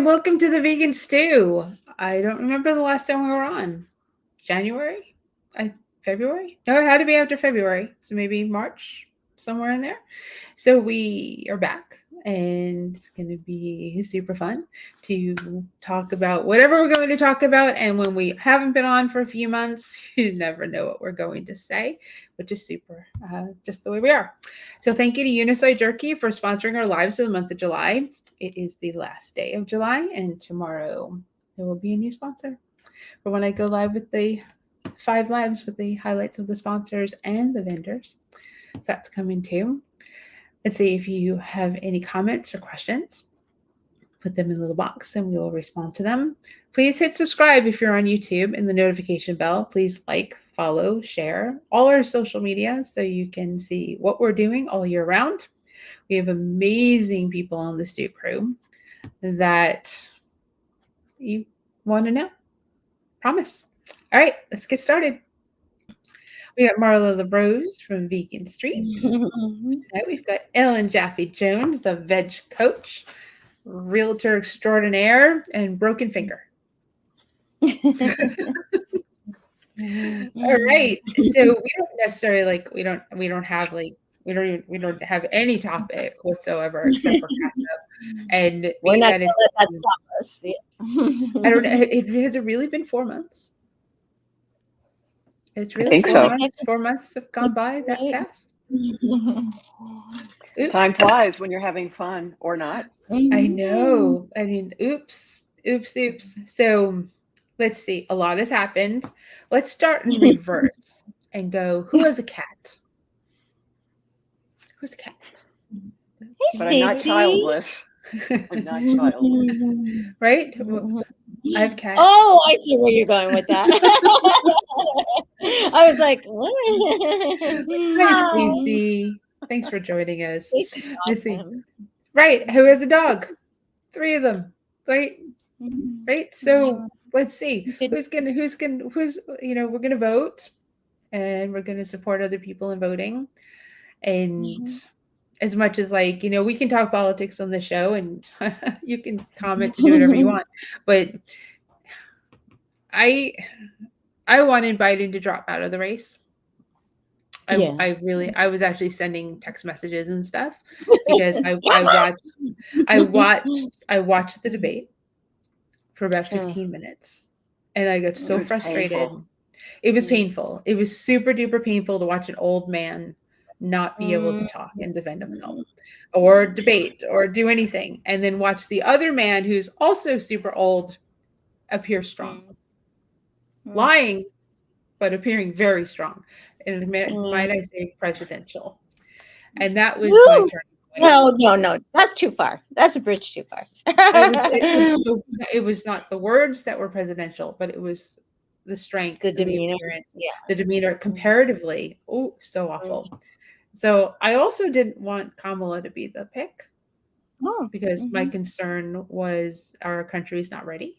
welcome to the Vegan Stew. I don't remember the last time we were on. January? February? No, it had to be after February. So maybe March, somewhere in there. So we are back, and it's going to be super fun to talk about whatever we're going to talk about. And when we haven't been on for a few months, you never know what we're going to say, which is super, just the way we are. So thank you to Uniside Jerky for sponsoring our lives for the month of July. It is the last day of July, and tomorrow there will be a new sponsor for when I go live with the 5 lives with the highlights of the sponsors and the vendors. So that's coming too. Let's see if you have any comments or questions. Put them in a little box and we will respond to them. Please hit subscribe if you're on YouTube and the notification bell. Please like, follow, share all our social media so you can see what we're doing all year round. We have amazing people on the Stew crew that you want to know. Promise. All right, let's get started. We got Marla LaRose from Vegan Street. Tonight we've got Ellen Jaffe Jones, the veg coach, realtor extraordinaire, and broken finger. All right. So we don't necessarily we don't have any topic whatsoever except for catch up. And we're not going to let that stop us. Yeah. I don't know. Has it really been 4 months? It's really I think so. 4 months have gone by that fast. Time flies when you're having fun or not. I know. I mean, oops. So let's see. A lot has happened. Let's start in reverse and go, who has a cat? Who's a cat? Hey, but I'm not childless. I'm not childless. Right? I have cats. Oh, I see where you're going with that. I was like, what? Hi, Stacey. Thanks for joining us. Let's see. Right. Who has a dog? 3 of them. Right? Right. So let's see. We're gonna vote, and we're gonna support other people in voting. And as much as we can talk politics on the show, and you can comment to do whatever you want, but I wanted Biden to drop out of the race. I was actually sending text messages and stuff because I watched the debate for about 15 minutes, and I got so frustrated. Painful. It was painful. It was super duper painful to watch an old man not be able to talk and defend himself or debate or do anything, and then watch the other man who's also super old appear strong, lying but appearing very strong, and might I say presidential. And that was my turning point. No, that's too far. That's a bridge too far. It was not the words that were presidential, but it was the strength, the demeanor, the demeanor comparatively. Oh, so awful. So I also didn't want Kamala to be the pick because my concern was our country is not ready.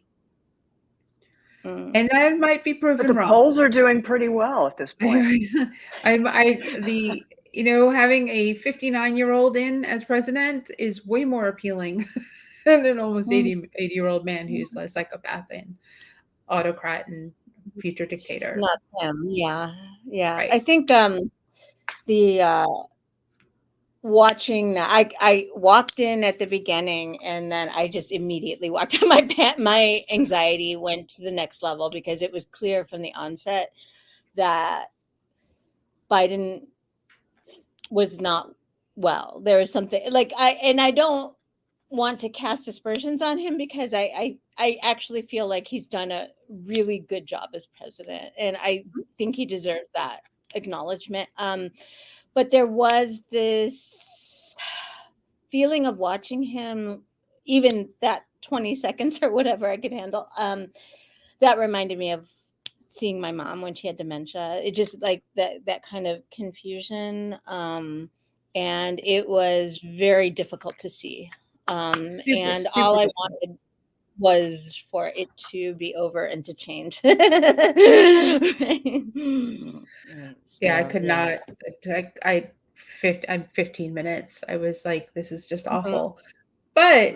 And that might be proven but the wrong. Polls are doing pretty well at this point. having a 59-year-old in as president is way more appealing than an almost 80-year-old man who's a psychopath and autocrat and future dictator. Not him. Yeah. Right. I think the watching that I walked in at the beginning, and then I just immediately walked out. My anxiety went to the next level because it was clear from the onset that Biden was not well. There was something I don't want to cast aspersions on him because I actually feel like he's done a really good job as president, and I think he deserves that acknowledgement. But there was this feeling of watching him, even that 20 seconds or whatever I could handle, that reminded me of seeing my mom when she had dementia. It just that kind of confusion, and it was very difficult to see. And all I wanted was for it to be over and to change. Yeah, I could not. I'm 15 minutes. I was like, this is just awful. But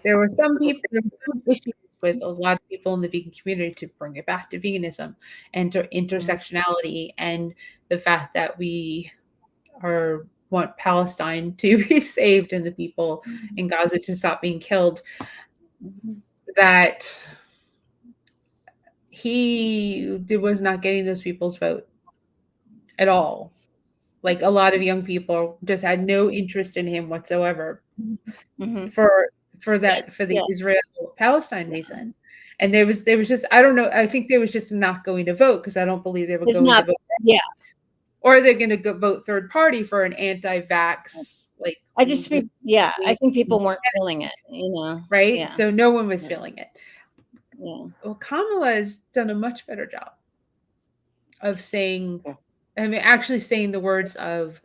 there were some issues with a lot of people in the vegan community, to bring it back to veganism and to intersectionality, and the fact that we want Palestine to be saved and the people in Gaza to stop being killed, that he was not getting those people's vote at all. Like, a lot of young people just had no interest in him whatsoever for the Israel Palestine reason. And there was just, I don't know, I think they was just not going to vote, because I don't believe they were There's going not, to vote. yeah. Or they're going to go vote third party for an anti-vax. Like, I think people weren't feeling it, right? Yeah. So no one was feeling it. Yeah. Well, Kamala has done a much better job of saying, actually saying the words of,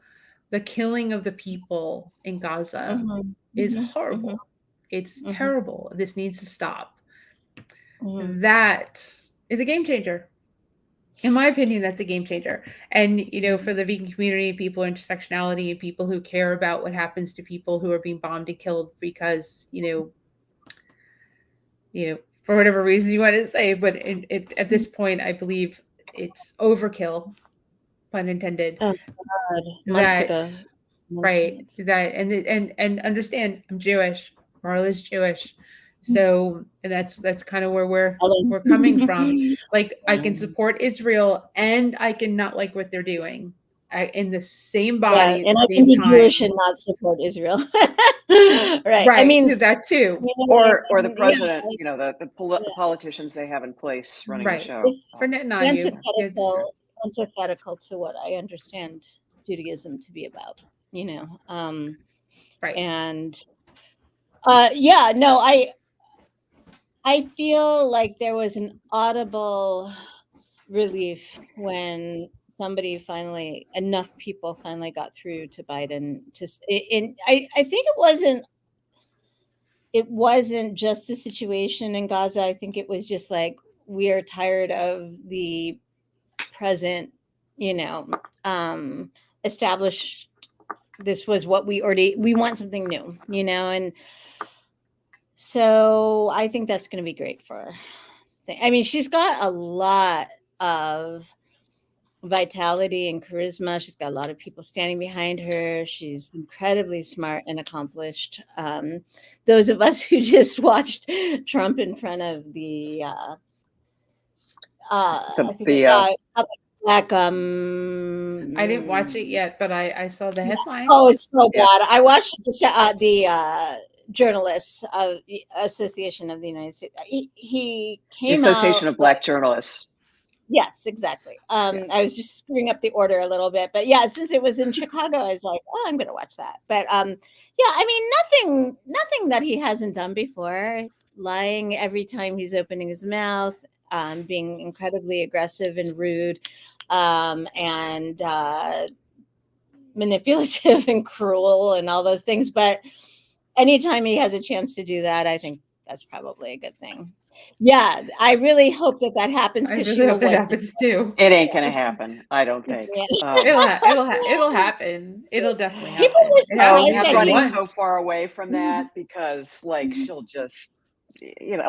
the killing of the people in Gaza is horrible. It's terrible. This needs to stop. That is a game changer. In my opinion, that's a game changer. And, for the vegan community, people, intersectionality, and people who care about what happens to people who are being bombed and killed because, for whatever reasons you want to say, but at this point, I believe it's overkill, pun intended. Oh, God. Months ago. Right. That, and understand, I'm Jewish. Marla's Jewish. So, and that's kind of where we're coming from. Like, I can support Israel and I can not like what they're doing in the same body. And at I the can same be time. Jewish and not support Israel. Right. I mean, that too. Or the president, the politicians they have in place running the show. It's for Netanyahu. antithetical to what I understand Judaism to be about, Right. And I feel like there was an audible relief when enough people finally got through to Biden. I think it wasn't just the situation in Gaza. I think it was just like, we are tired of the present, established. This was what we want something new, and so I think that's going to be great for her. I mean, she's got a lot of vitality and charisma. She's got a lot of people standing behind her. She's incredibly smart and accomplished. Those of us who just watched Trump in front of the black I didn't watch it yet, but I saw the headline. Oh, it's so bad. I watched the Journalists of the Association of the United States. He came the Association out, of Black Journalists. Yes, exactly. I was just screwing up the order a little bit, but since it was in Chicago, I was like, oh, I'm going to watch that. But I mean, nothing that he hasn't done before. Lying every time he's opening his mouth, being incredibly aggressive and rude, and manipulative and cruel and all those things. But anytime he has a chance to do that, I think that's probably a good thing. Yeah, I really hope that happens. I really hope that happens too. It ain't gonna happen, I don't think. It'll happen. It'll definitely happen. People were surprised he's running so far away from that because, like, she'll just,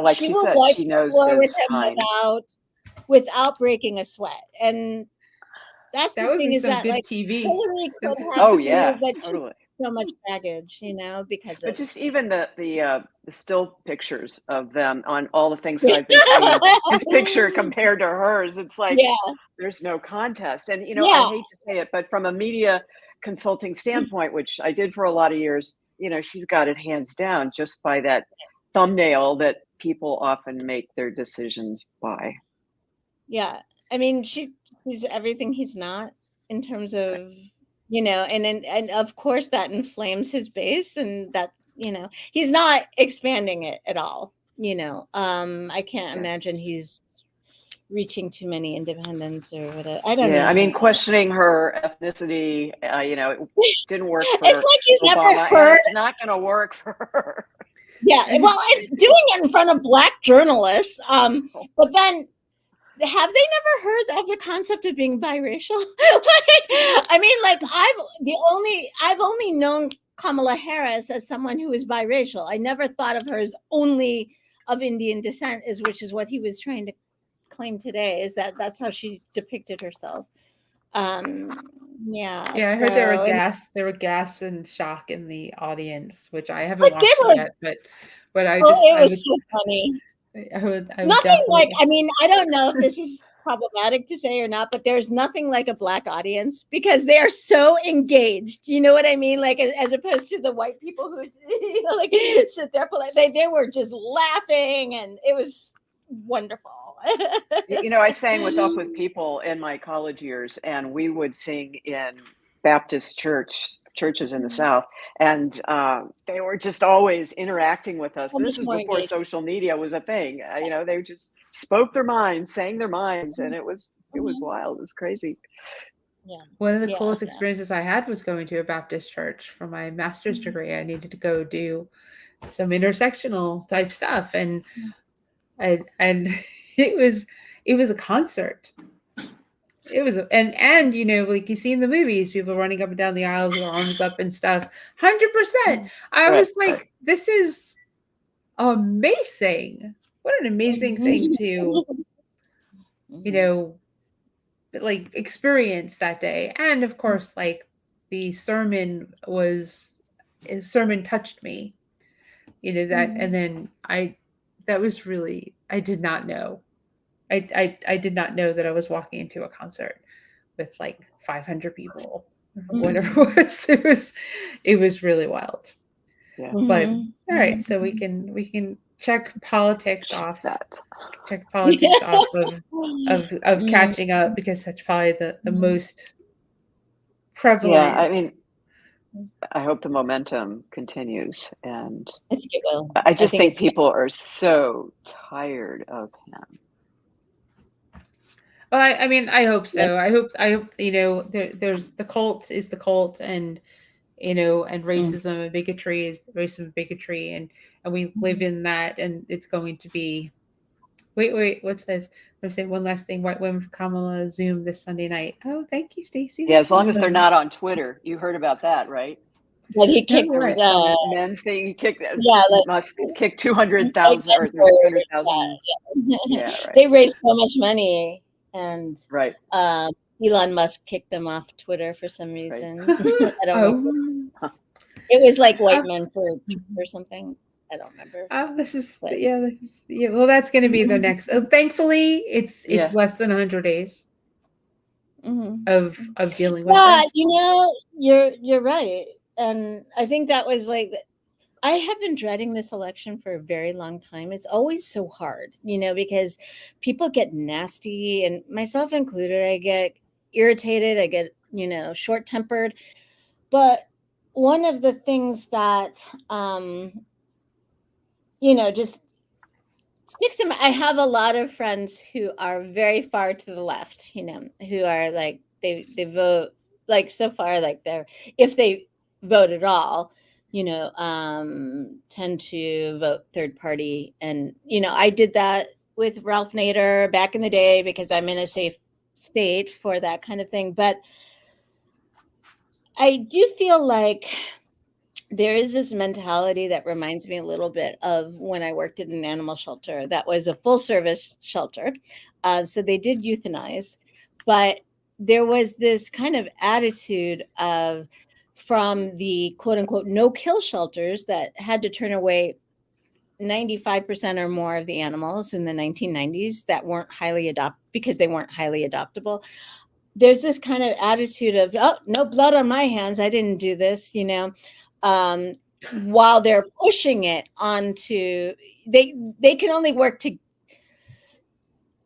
like she said, she knows his mind without breaking a sweat, and that's that the would thing, be is some that good like TV. Hillary could have but totally. so much baggage, because but just even the still pictures of them on all the things that I've been seeing, his picture compared to hers, it's like there's no contest. And I hate to say it, but from a media consulting standpoint, which I did for a lot of years, she's got it hands down just by that thumbnail that people often make their decisions by. Yeah, I mean, she's everything he's not, in terms of and of course that inflames his base, and that he's not expanding it at all. I can't imagine he's reaching too many independents or whatever. I don't know. I mean, questioning her ethnicity, it didn't work for it's like he's Obama, never heard. And it's not going to work for her. Yeah, well, doing it in front of Black journalists, but then, have they never heard of the concept of being biracial? I mean, like, I've only known Kamala Harris as someone who is biracial. I never thought of her as only of Indian descent, which is what he was trying to claim today, is that's how she depicted herself. Yeah, I heard there were gasps and shock in the audience, which I haven't watched it yet, but I just it was so funny. I would nothing like, I mean, I don't know if this is problematic to say or not, but there's nothing like a Black audience because they are so engaged. You know what I mean? Like, as opposed to the white people who like sit there polite, they were just laughing, and it was wonderful. I sang with Up With People in my college years, and we would sing in Baptist churches in the South, and they were just always interacting with us. This is before social media was a thing. They just spoke their minds, sang their minds, and it was wild. It was crazy. Yeah. One of the coolest experiences I had was going to a Baptist church for my master's degree. I needed to go do some intersectional type stuff, and it was a concert. It was, and like you see in the movies, people running up and down the aisles with their arms up and stuff. 100%. I was like, this is amazing. What an amazing thing to, like experience that day. And of course, like the sermon touched me, that, and then that was really, I did not know. I did not know that I was walking into a concert with like 500 people, whatever it was. It was really wild. Yeah. But all right, so we can check politics off. Check politics off of catching up, because that's probably the most prevalent. Yeah, I mean, I hope the momentum continues, and I think it will. I just think people are so tired of him. Well, I mean, I hope so. I hope there's the cult is the cult, and and racism and bigotry is racism and bigotry, and we live in that, and it's going to be. Wait, what's this? I'm saying one last thing. White women for Kamala Zoom this Sunday night. Oh, thank you, Stacey. Yeah, as long as they're not on Twitter. You heard about that, right? But he kicked men's thing. He kicked. Musk kicked 200,000 or 300,000. Yeah, right. They raised so much money, and right. Elon Musk kicked them off Twitter for some reason. Right. I don't know. It was like white men for or something. I don't remember. Well, that's going to be the next. Thankfully, it's less than 100 days of dealing with this. You're right, and I think that was like, I have been dreading this election for a very long time. It's always so hard, because people get nasty, and myself included. I get irritated. I get short-tempered. But one of the things that just sticks in my, I have a lot of friends who are very far to the left, who are like, they vote, like, so far, like, if they vote at all, tend to vote third party. And, I did that with Ralph Nader back in the day because I'm in a safe state for that kind of thing. But I do feel like there is this mentality that reminds me a little bit of when I worked at an animal shelter that was a full service shelter. So they did euthanize, but there was this kind of attitude from the quote unquote no kill shelters that had to turn away 95% or more of the animals in the 1990s that weren't highly because they weren't highly adoptable. There's this kind of attitude of, oh, no blood on my hands. I didn't do this, while they're pushing it onto, they can only work to,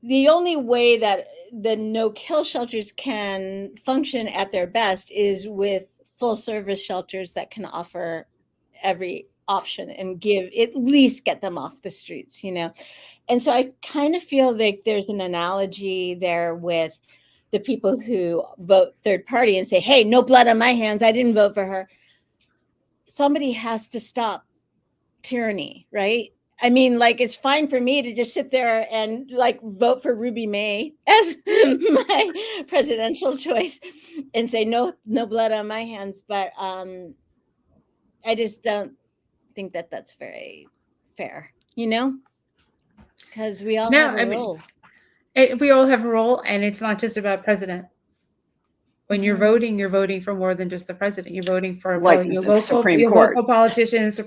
the only way that the no-kill shelters can function at their best is with full-service shelters that can offer every option and at least get them off the streets, And so I kind of feel like there's an analogy there with the people who vote third party and say, hey, no blood on my hands. I didn't vote for her. Somebody has to stop tyranny, right? I mean, like, it's fine for me to just sit there and like vote for Ruby May as my presidential choice and say no blood on my hands. But just don't think that that's very fair, because we all have a role. We all have a role, and it's not just about president. When you're voting for more than just the president. You're voting for your local politicians,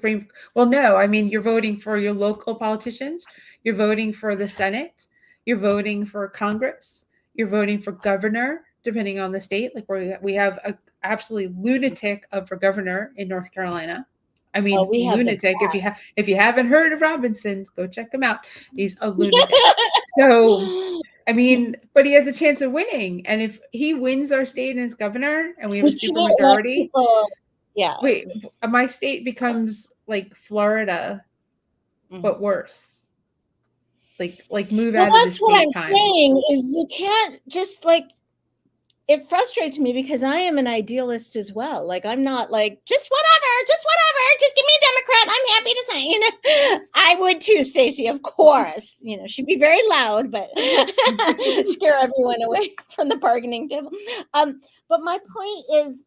Well, no, I mean, you're voting for your local politicians. You're voting for the Senate. You're voting for Congress. You're voting for governor, depending on the state. Like we have a absolutely lunatic for governor in North Carolina. I mean, lunatic. If you haven't heard of Robinson, go check him out. He's a lunatic. So, I mean, but he has a chance of winning. And if he wins our state as governor and we have a supermajority, my state becomes like Florida, but worse. Like move out of the state. That's what I'm saying is you can't just it frustrates me because I am an idealist as well. Like, I'm not like, just whatever, just give me a Democrat. I'm happy to say, I would too, Stacey, of course. She'd be very loud, but scare everyone away from the bargaining table. But my point is,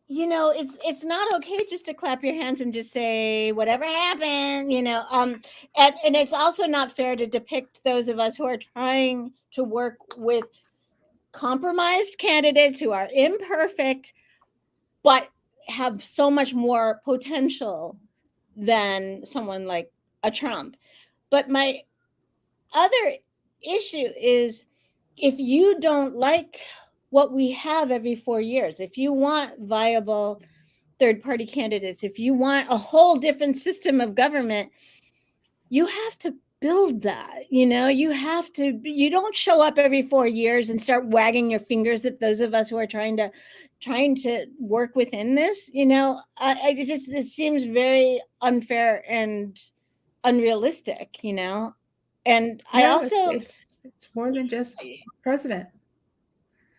it's not okay just to clap your hands and just say whatever happened, and it's also not fair to depict those of us who are trying to work with compromised candidates who are imperfect but have so much more potential than someone like a Trump. But my other issue is, if you don't like what we have every 4 years, if you want viable third-party candidates, if you want a whole different system of government, you have to build that. You don't show up every 4 years and start wagging your fingers at those of us who are trying to work within this. It seems very unfair and unrealistic, and I also it's more than just president.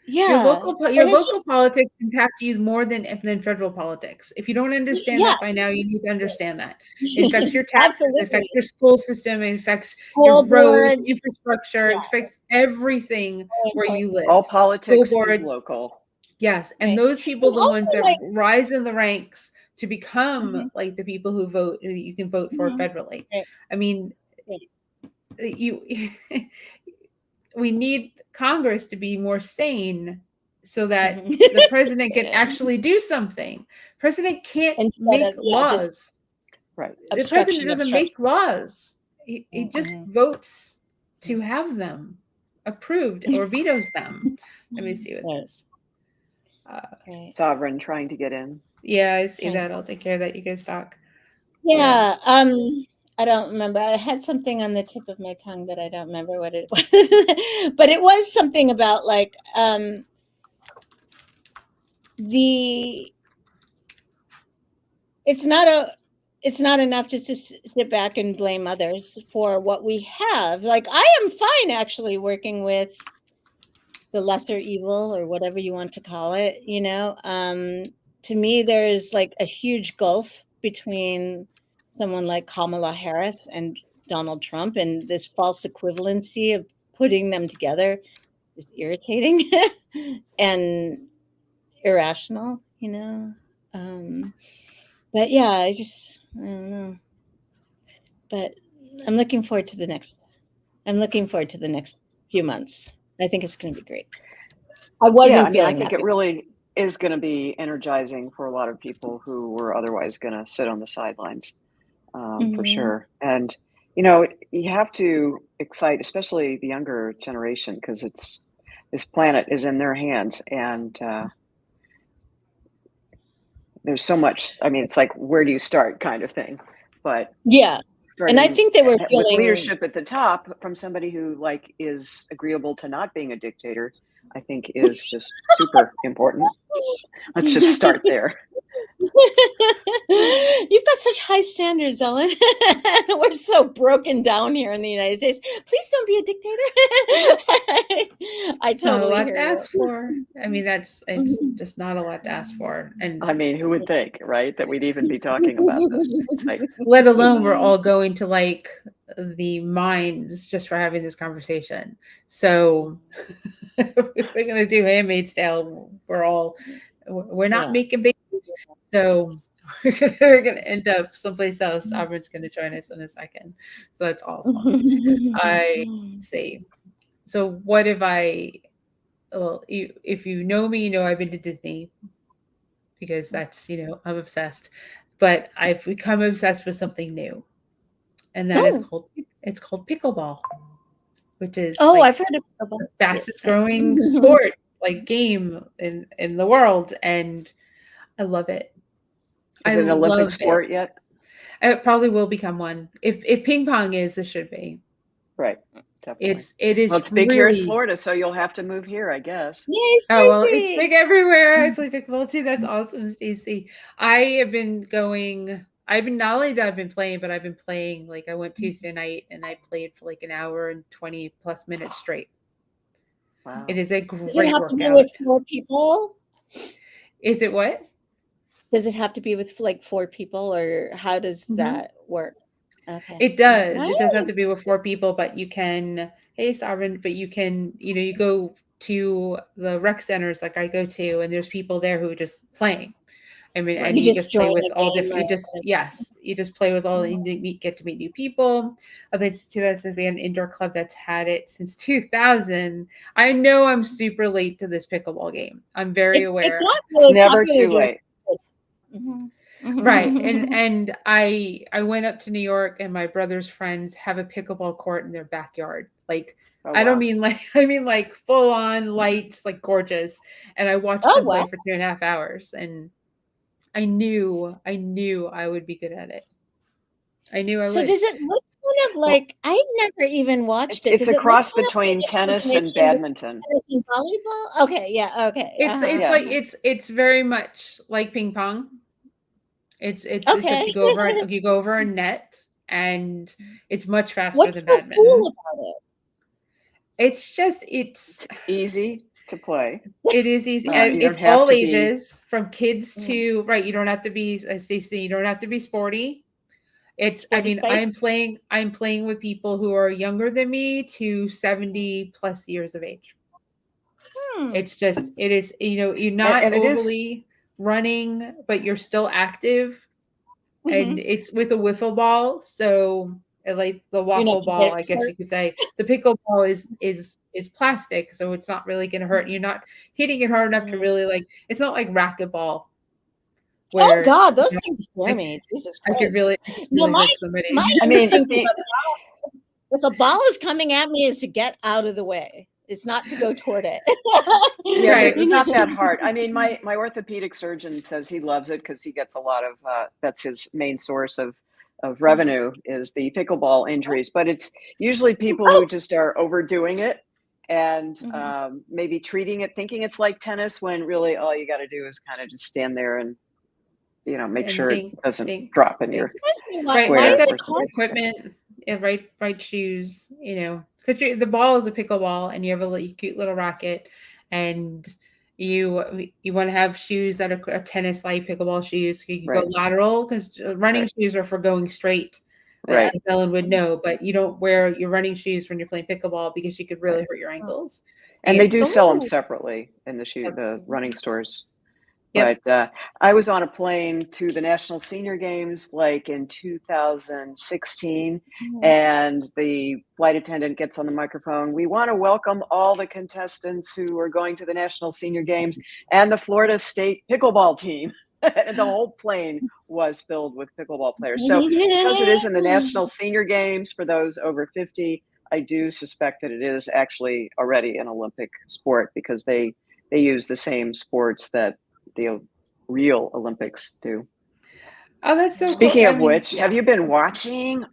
Yeah, your local politics impact you more than federal politics. If you don't understand that by now, you need to understand that. It affects your taxes, it affects your school system, it affects your roads, infrastructure, it affects everything where you live. All politics is local. Yes, and those people are the ones that rise in the ranks to become like the people who vote. You can vote for federally. I mean, we need Congress to be more sane so that the president can actually do something. President can't make laws. Right. The president doesn't make laws. He just votes to have them approved or vetoes them. Let me see what this. Sovereign trying to get in. Yeah, I see that. I'll take care of that. You guys talk. Yeah. I don't remember. I had something on the tip of my tongue, but I don't remember what it was. But it was something about it's not enough just to sit back and blame others for what we have. Like, I am fine actually working with the lesser evil, or whatever you want to call it. To me, there's like a huge gulf between someone like Kamala Harris and Donald Trump, and this false equivalency of putting them together is irritating and irrational, but yeah, I don't know. But I'm looking forward to the next few months. I think it's going to be great. I think it really is going to be energizing for a lot of people who were otherwise going to sit on the sidelines. For sure. And, you have to excite, especially the younger generation, because this planet is in their hands. And there's so much, it's like, where do you start kind of thing? But yeah. And I think they were feeling with leadership at the top from somebody who is agreeable to not being a dictator, I think is just super important. Let's just start there. You've got such high standards, Ellen. We're so broken down here in the United States. Please don't be a dictator. I totally not a lot to ask for. It's just not a lot to ask for. And who would think, right, that we'd even be talking about this? It's like, let alone we're all going to the mines just for having this conversation. So if we're gonna do Handmaid's Tale, we're not making babies kids. So we're gonna end up someplace else. Auburn's gonna join us in a second. So that's awesome. I see. So what if if you know me, you know I've been to Disney because that's, I'm obsessed. But I've become obsessed with something new. And that is called pickleball, which is I've heard of pickleball. the fastest growing sport, like game in the world. And I love it. Is it an Olympic sport yet? It probably will become one. If ping pong is, it should be. Right. Definitely. It is Well, it's big here in Florida, so you'll have to move here, I guess. Yay, oh well, it's big everywhere. I play pickleball too. That's awesome, Stacey. I have been going. I've been not only that I've been playing, but I've been playing. Like I went Tuesday night and I played for like an hour and 20 plus minutes straight. Wow. It is a great Does it have workout. to be with 4 people? Is it what? Does it have to be with like 4 people, or how does that work? Okay. It does. Nice. It does have to be with 4 people, but you can, hey, Sovereign, but you can, you go to the rec centers like I go to, and there's people there who are just playing. I mean, and you just play with all different, you just play with all, you get to meet new people. It's 2000, we had an indoor club that's had it since 2000. I know I'm super late to this pickleball game. I'm very aware. It's never too late. Right. And I went up to New York, and my brother's friends have a pickleball court in their backyard. Like, I don't mean I mean like full on lights, like gorgeous. And I watched them play for 2.5 hours, and I knew I would be good at it. I knew I would. So does it look kind of like, I've never even watched it. It's a cross between tennis and badminton. Tennis and volleyball? Okay, yeah, okay. It's very much like ping pong. It's okay. You go over a net, and it's much faster What's than badminton. Cool about it? It's easy to play. It is easy. It's all ages, from kids to right. You don't have to be, as they say, you don't have to be sporty. I'm playing with people who are younger than me to 70 plus years of age. It is, you're not overly running, but you're still active. And it's with a wiffle ball. So like the waffle ball, I guess you could say. The pickleball is plastic, so it's not really going to hurt. You're not hitting it hard enough to really it's not like racquetball. Oh God, those things scare me. Jesus Christ. I could really hurt somebody. I mean, if a ball is coming at me, is to get out of the way. It's not to go toward it. Yeah, right. It's not that hard. I mean, my orthopedic surgeon says he loves it because he gets a lot of, that's his main source of revenue is the pickleball injuries. But it's usually people who just are overdoing it and maybe treating it, thinking it's like tennis, when really all you got to do is kind of just stand there and, make sure it doesn't drop in your square. Equipment, right shoes, because the ball is a pickleball, and you have a cute little racket, and you want to have shoes that are tennis-like pickleball shoes. You can go lateral, because running shoes are for going straight. As Ellen would know, but you don't wear your running shoes when you're playing pickleball because you could really hurt your ankles. And they do sell them separately in the running stores. Yep. But I was on a plane to the National Senior Games like in 2016, and the flight attendant gets on the microphone. We want to welcome all the contestants who are going to the National Senior Games and the Florida State pickleball team. And the whole plane was filled with pickleball players. So because it is in the National Senior Games for those over 50, I do suspect that it is actually already an Olympic sport, because they use the same sports that the real Olympics do. Oh, that's so Speaking of which, have you been watching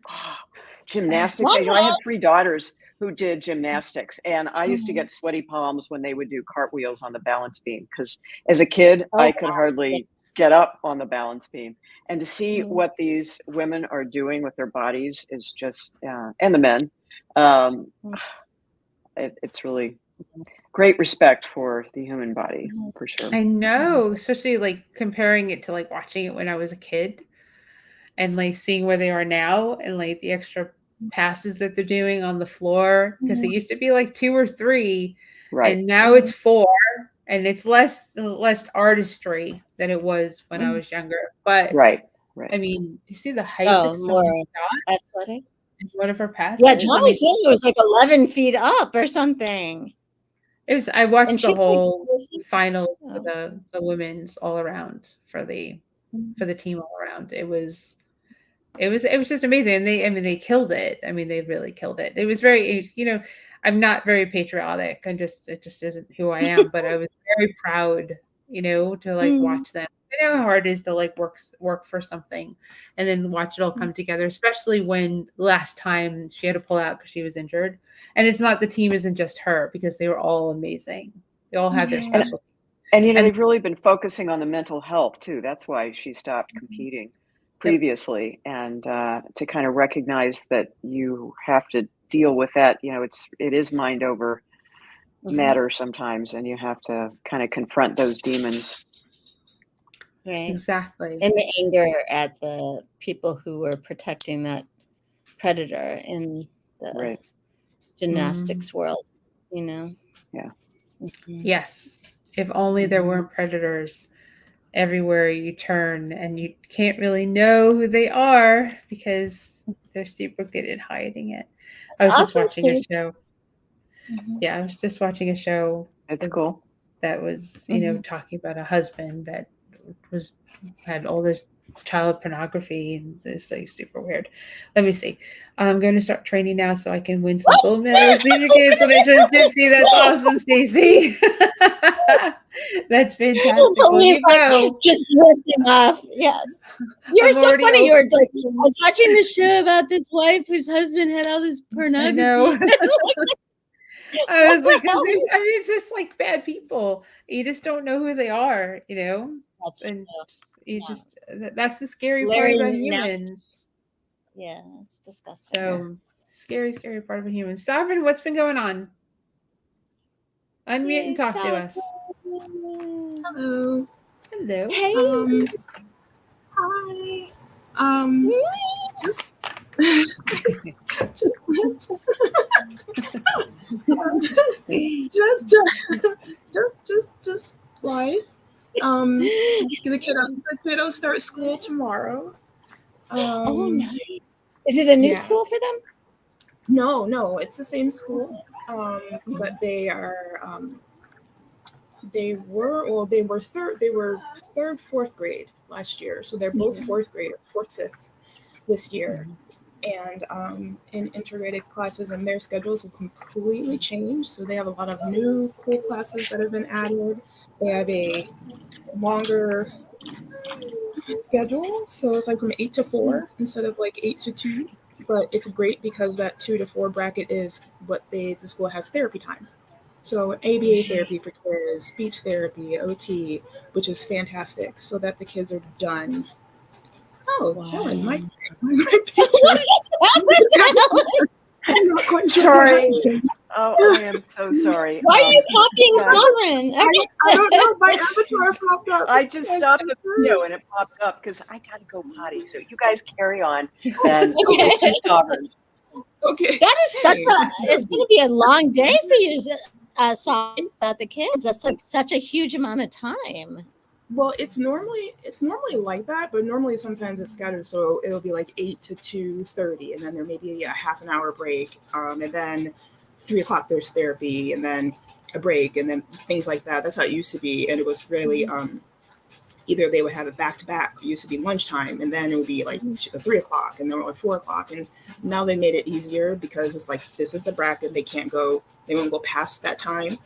gymnastics? I had 3 daughters who did gymnastics, and I used to get sweaty palms when they would do cartwheels on the balance beam, because as a kid, I could hardly get up on the balance beam. And to see what these women are doing with their bodies is just, and the men, it's really great respect for the human body, for sure. I know, especially like comparing it to like watching it when I was a kid, and like seeing where they are now, and like the extra passes that they're doing on the floor, because it used to be like 2 or 3, and now it's 4, and it's less artistry. than it was when I was younger. But Right. I mean, you see the height that someone more got athletic. in one of her passes. Yeah, John was saying it was like 11 feet up or something. It was. I watched the whole like, final for the women's all around for the team all around. It was just amazing. And they killed it. I mean, they really killed it. It was very, I'm not very patriotic. It just isn't who I am, but I was very proud, to like watch them. I know how hard it is to like work for something and then watch it all come together, especially when last time she had to pull out because she was injured. And it's not, the team isn't just her, because they were all amazing. They all had their special. And they've really been focusing on the mental health too. That's why she stopped competing previously, and to kind of recognize that you have to deal with that. It is mind over matter sometimes, and you have to kind of confront those demons. Right. Exactly. And the anger at the people who were protecting that predator in the gymnastics world, Yeah. Yes. If only there weren't predators everywhere you turn, and you can't really know who they are because they're super good at hiding it. I was just watching a show. Yeah, I was just watching a show. That's cool. That was, talking about a husband that had all this child pornography, and it's like super weird. Let me see. I'm going to start training now so I can win some gold medals. These are kids when I turn 50. That's awesome, Stacey. That's fantastic. Well, you go. Just drifting off. Yes. You're so funny. You're like, I was watching this show about this wife whose husband had all this pornography. I know. I was like, it's just like bad people. You just don't know who they are, That's and true. You just, that's the scary part about humans. Yeah, it's disgusting. So scary part about humans. Sovereign, what's been going on? Unmute and talk to us. Hello. Hello. Hey. Hi. Just just life. The kiddos start school tomorrow. Oh, nice. Is it a new school for them? No, it's the same school. But they are they were third, fourth grade last year. So they're both fourth grade, fourth, fifth this year. And in integrated classes, and their schedules have completely changed. So they have a lot of new cool classes that have been added. They have a longer schedule. So it's like from 8 to 4 instead of like 8 to 2. But it's great because that 2 to 4 bracket is what the school has therapy time. So ABA therapy for kids, speech therapy, OT, which is fantastic, so that the kids are done. Oh, wow. Helen, my picture. I'm not quite sure. Sorry. Oh, I am so sorry. Why are you copying Sovereign? I don't know. My avatar popped up. I just stopped the video and it popped up because I gotta go potty. So you guys carry on and Sovereign. Okay. That is it's going to be a long day for you, about the kids. That's like such a huge amount of time. Well, it's normally like that, but normally sometimes it's scattered, so it'll be like 8 to 2:30, and then there may be a half an hour break, and then 3 o'clock there's therapy, and then a break, and then things like that. That's how it used to be, and it was really either they would have it back to back. It used to be lunchtime, and then it would be like 3 o'clock, and then like 4 o'clock, and now they made it easier because it's like this is the bracket. They won't go past that time.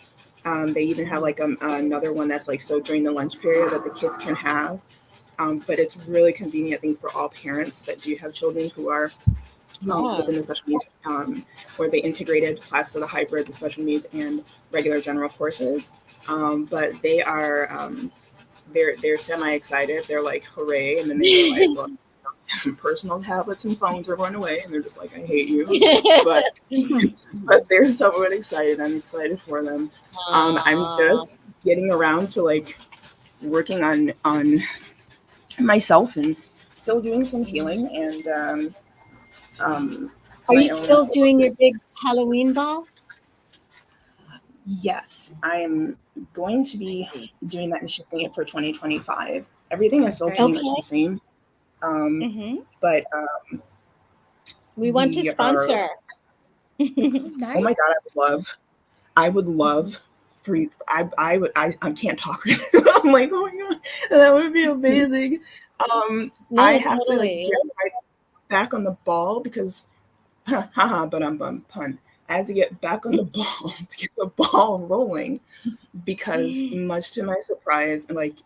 They even have like another one that's like so during the lunch period that the kids can have. But it's really convenient, I think, for all parents that do have children who are within the special needs, where they integrated classes of the hybrid, the special needs, and regular general courses. But they are they're semi-excited. They're like, hooray. And then they realize, well, personal tablets and phones are going away, and they're just like, I hate you. But they're somewhat excited. I'm excited for them. I'm just getting around to like working on myself and still doing some healing. And are you still doing your big Halloween ball? Yes, I'm going to be doing that and shifting it for 2025. Everything is still pretty much the same. But we want to sponsor. Nice. Oh my God, I would love for you. I can't talk right now. I'm like, oh my God, that would be amazing. I have to get right back on the ball because, but I'm pun. I have to get back on the ball to get the ball rolling because much to my surprise, like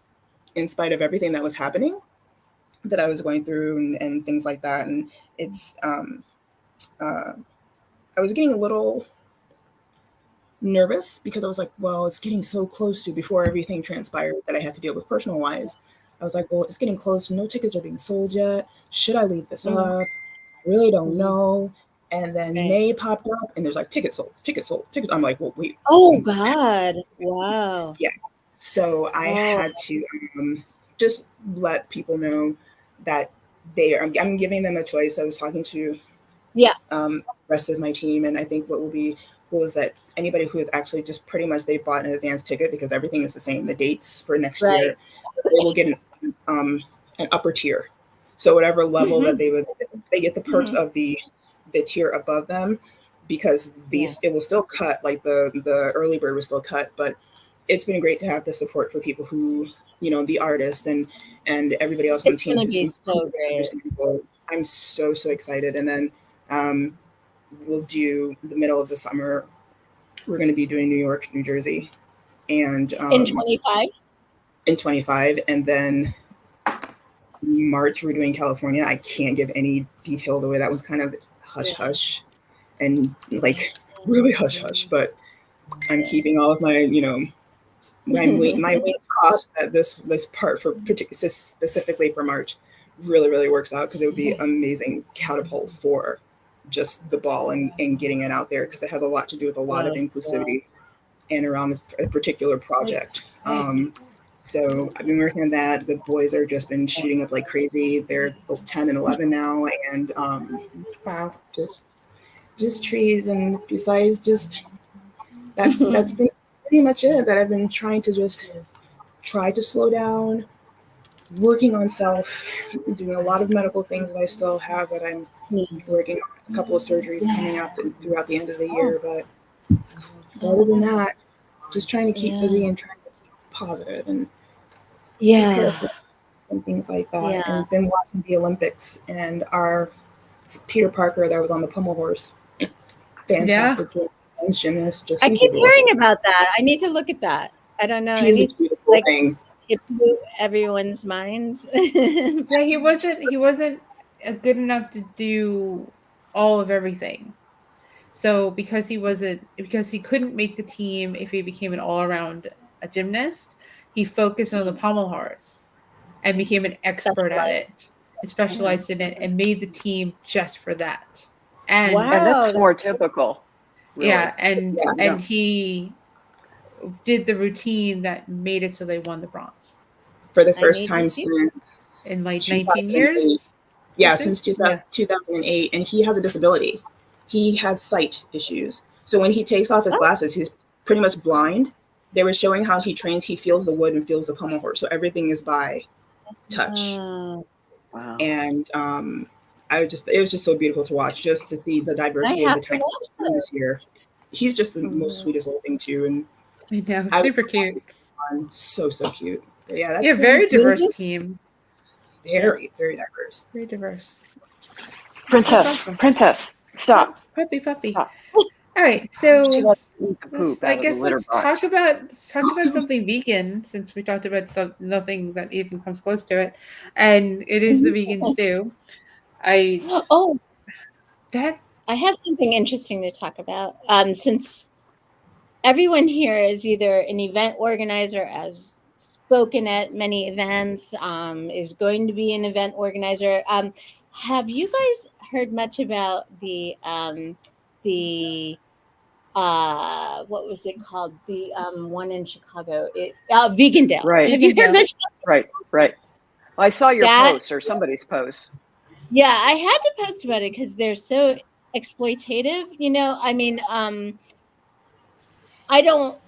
in spite of everything that was happening that I was going through and things like that. And it's, I was getting a little nervous because I was like, well, it's getting so close to before everything transpired that I had to deal with personal wise. I was like, well, it's getting close. No tickets are being sold yet. Should I leave this up? I really don't know. And then May popped up and there's like tickets sold. I'm like, well, wait. Oh God. Wow. Yeah. So I had to just let people know that I'm giving them a choice. I was talking to the rest of my team, and I think what will be cool is that anybody who is actually just pretty much they bought an advance ticket because everything is the same. The dates for next year, they will get an upper tier. So whatever level that they get the perks of the tier above them, because it will still cut, like the early bird will still cut, but it's been great to have the support for people who, the artist and everybody else on the team. It's going to be so great. I'm so excited. And then we'll do the middle of the summer. We're going to be doing New York, New Jersey, and in 25. In 25, and then March we're doing California. I can't give any details away. That one's kind of hush, and like really hush. But I'm keeping all of my, my wings crossed that this part for specifically for March really works out, because it would be amazing catapult for just the ball and getting it out there, because it has a lot to do with a lot of inclusivity and around this particular project. So I've been working on that. The boys are just been shooting up like crazy. They're 10 and 11 now, and wow, just trees. And besides, just that's been pretty much it. That I've been trying to slow down, working on self, doing a lot of medical things that I still have that I'm working on. A couple of surgeries coming up throughout the end of the year, but other than that, just trying to keep busy and trying to keep positive and and things like that. And been watching the Olympics, and our Peter Parker that was on the pommel horse, fantastic gymnast. I keep hearing about that. I need to look at that. I don't know. He's a beautiful thing. It blew everyone's minds. Yeah, he wasn't good enough to do all of everything. So because he couldn't make the team if he became an all-around gymnast, he focused on the pommel horse and became an expert at it, and specialized in it, and made the team just for that. And that's more typical. Really. Yeah, and he did the routine that made it so they won the bronze for the first time in like 19 years. Yeah, since 2008, and he has a disability. He has sight issues. So when he takes off his glasses, he's pretty much blind. They were showing how he trains. He feels the wood and feels the pommel horse. So everything is by touch. Wow. And it was just so beautiful to watch, just to see the diversity of the type this year. He's just the most sweetest little thing too. And I know, super cute. So cute. But yeah, that's very diverse team. Very diverse. Very diverse. Princess, stop. Puppy. Stop. All right, so I guess let's talk about something vegan, since we talked about nothing that even comes close to it, and it is the vegan stew. I have something interesting to talk about. Since everyone here is either an event organizer, has spoken at many events, is going to be an event organizer. Have you guys heard much about the what was it called? The one in Chicago, Vegandale. Right. Have you heard much? Right. Well, I saw your post, or somebody's post. Yeah, I had to post about it because they're so exploitative. I mean, I don't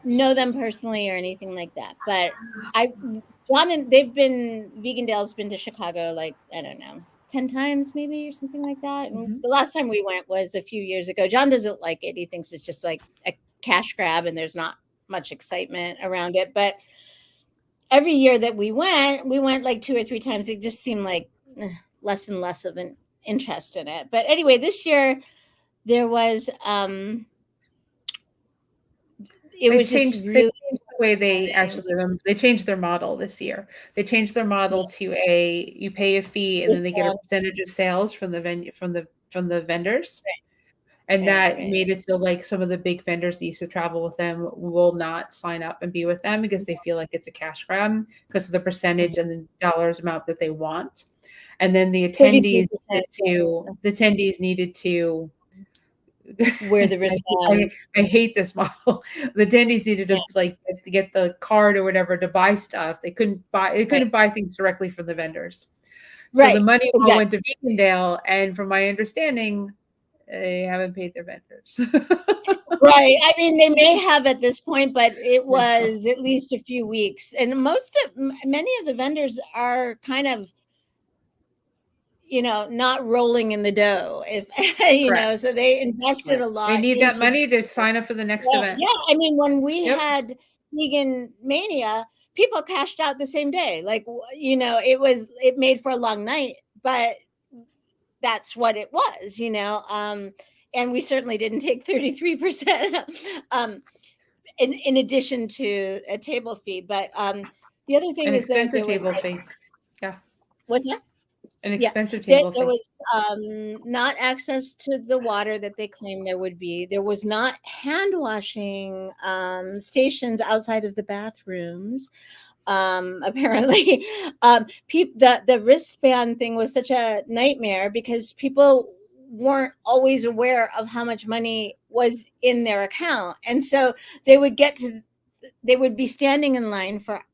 know them personally or anything like that, but John and Vegandale's been to Chicago, like, I don't know, 10 times maybe or something like that. And the last time we went was a few years ago. John doesn't like it. He thinks it's just like a cash grab and there's not much excitement around it. But every year that we went like 2 or 3 times. It just seemed like less and less of an interest in it. But anyway, this year there was it was just really the way they changed their model this year. They changed their model to you pay a fee and then they get a percentage of sales from the venue from the vendors. Right. And that made it so like some of the big vendors that used to travel with them will not sign up and be with them because they feel like it's a cash grab because of the percentage and the dollars amount that they want. And then the attendees needed to wear the wristbands. I hate this model. The attendees needed to like to get the card or whatever to buy stuff. They couldn't buy things directly from the vendors. So the money all went to Vegandale, and from my understanding, they haven't paid their vendors. Right. I mean, they may have at this point, but it was at least a few weeks. And many of the vendors are kind of, not rolling in the dough, if know, so they invested a lot. They need that money to sign up for the next event. Yeah. I mean, when we had Vegan Mania, people cashed out the same day. Like, it made for a long night, but that's what it was, and we certainly didn't take 33% in addition to a table fee. But the other thing is that there was table fee. Yeah. What's that? An expensive table fee. There was not access to the water that they claimed there would be. There was not hand washing stations outside of the bathrooms. Apparently, the wristband thing was such a nightmare because people weren't always aware of how much money was in their account, and so they would be standing in line for.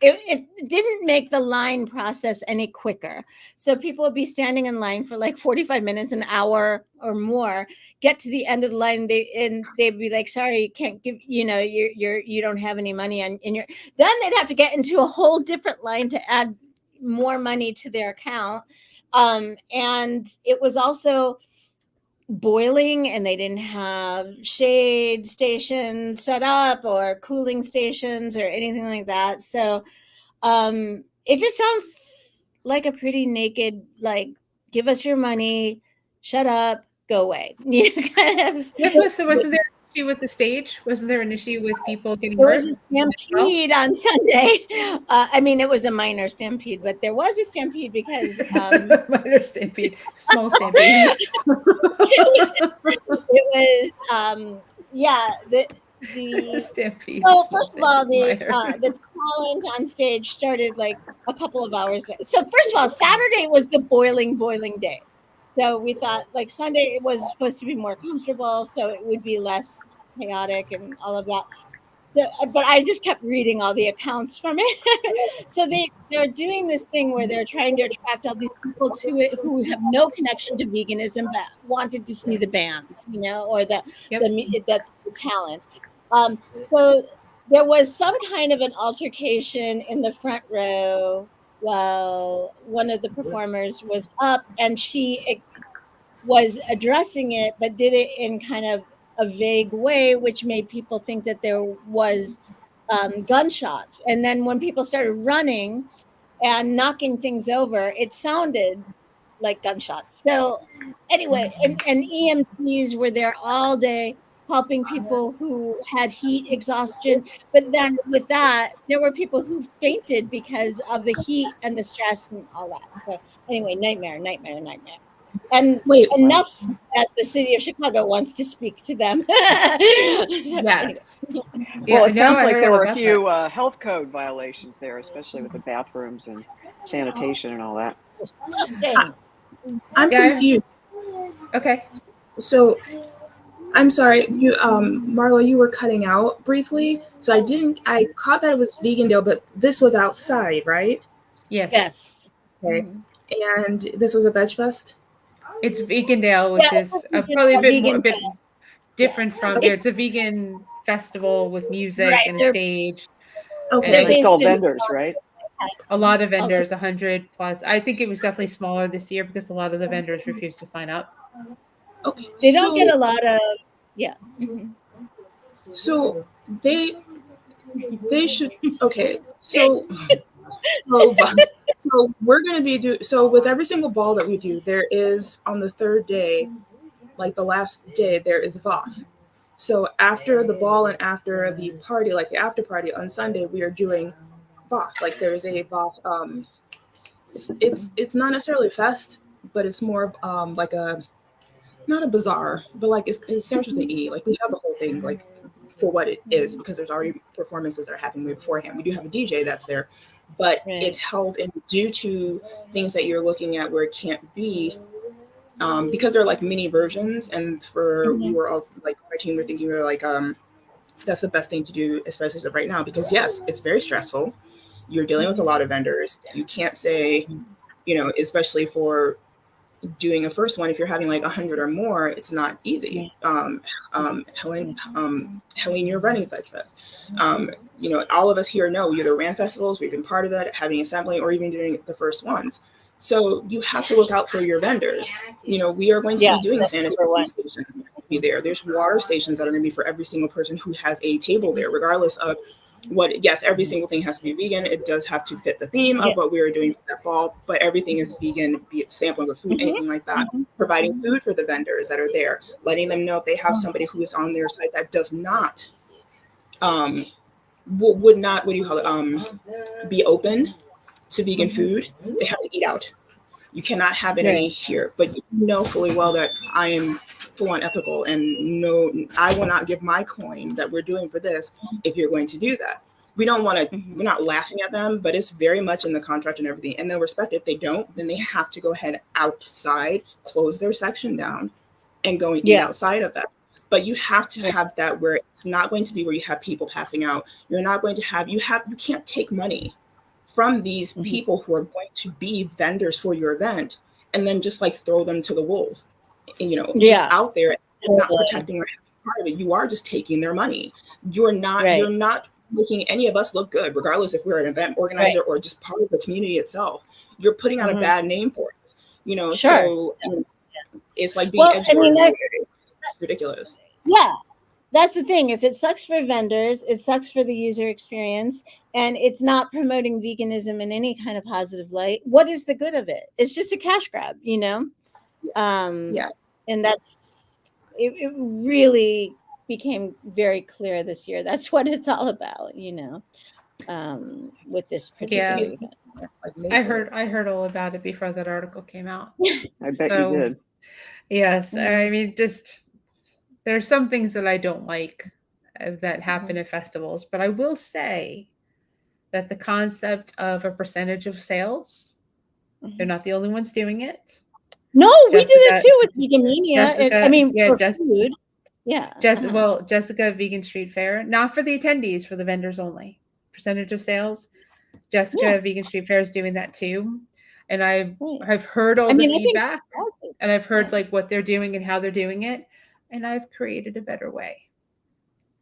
It didn't make the line process any quicker. So people would be standing in line for like 45 minutes, an hour or more, get to the end of the line. They'd be like, sorry, you can't give, you don't have any money in your, then they'd have to get into a whole different line to add more money to their account. And it was also boiling and they didn't have shade stations set up or cooling stations or anything like that. So it just sounds like a pretty naked, like, give us your money, shut up, go away. Wasn't there an issue with the stage? Wasn't there an issue with people getting hurt? There was a stampede on Sunday. I mean, it was a minor stampede, but there was a stampede because minor stampede, small stampede. it was the stampede. Well, first of all, the talent on stage started like a couple of hours later. So first of all, Saturday was the boiling day. So we thought like Sunday it was supposed to be more comfortable, so it would be less chaotic and all of that. So, but I just kept reading all the accounts from it. So they're doing this thing where they're trying to attract all these people to it who have no connection to veganism but wanted to see the bands, or the talent. So there was some kind of an altercation in the front row while one of the performers was up, and she was addressing it, but did it in kind of a vague way, which made people think that there was gunshots. And then when people started running and knocking things over, it sounded like gunshots. So anyway, and EMTs were there all day helping people who had heat exhaustion. But then with that, there were people who fainted because of the heat and the stress and all that. So anyway, nightmare. And enough that the city of Chicago wants to speak to them. Yes. Well, it sounds like there were a few health code violations there, especially with the bathrooms and sanitation and all that. I'm confused. Okay. So I'm sorry, you Marla, you were cutting out briefly. So I caught that it was Vegandale, but this was outside, right? Yes. Okay. And this was a veg fest? It's Vegandale, which is probably a bit different from it's a vegan festival with music and a stage. Okay. And just all vendors, right? A lot of vendors, 100 plus. I think it was definitely smaller this year because a lot of the vendors refused to sign up. Okay. They don't get a lot of So they should okay. So we're gonna be so with every single ball that we do, there is on the third day, like the last day, there is VOF. So after the ball and after the party, like the after party on Sunday, we are doing VOF. Like there is a VOF. It's not necessarily a fest, but it's more of like a not a bazaar, but like it starts with an E. Like we have the whole thing like for what it is because there's already performances that are happening beforehand. We do have a DJ that's there, but it's held in due to things that you're looking at where it can't be. Because they're like mini versions, and we were all like my team were thinking we were like that's the best thing to do, especially as of right now, because yes, it's very stressful. You're dealing with a lot of vendors. You can't say, especially for doing a first one, if you're having like 100 or more, it's not easy. Helen, you're running Fetch Fest. All of us here know we either ran festivals, we've been part of it, having a sampling, or even doing the first ones. So you have to look out for your vendors. We are going to be doing sanitation stations. Be there. There's water stations that are going to be for every single person who has a table there, regardless of what. Yes, every single thing has to be vegan. It does have to fit the theme of what we are doing for that ball, but everything is vegan, be it sampling of food, anything like that. Providing food for the vendors that are there, letting them know if they have somebody who is on their site that does not, would not, what do you call it, be open to vegan food, they have to eat out. You cannot have it any here, but you know fully well that I am full on ethical and no, I will not give my coin that we're doing for this if you're going to do that. We don't want to, we're not laughing at them, but it's very much in the contract and everything, and they'll respect it. If they don't, then they have to go ahead outside, close their section down, and go and eat outside of that. But you have to have that where it's not going to be where you have people passing out. You're not going to have, you can't take money from these people who are going to be vendors for your event and then just like throw them to the wolves, and, just out there and not protecting or having part of it. You are just taking their money. You're not making any of us look good, regardless if we're an event organizer or just part of the community itself. You're putting out a bad name for us, so it's like being it's ridiculous. Yeah. That's the thing. If it sucks for vendors, it sucks for the user experience, and it's not promoting veganism in any kind of positive light. What is the good of it? It's just a cash grab, And it really became very clear this year. That's what it's all about, with this particular event. I heard all about it before that article came out. I bet you did. Yes. I mean, just there's some things that I don't like that happen at festivals, but I will say that the concept of a percentage of sales, they're not the only ones doing it. No, we did it too with Vegamania. Food. Yeah. Jessica Vegan Street Fair, not for the attendees, for the vendors only. Percentage of sales. Jessica Vegan Street Fair is doing that too. And I've heard all the feedback, and I've heard like what they're doing and how they're doing it. And I've created a better way.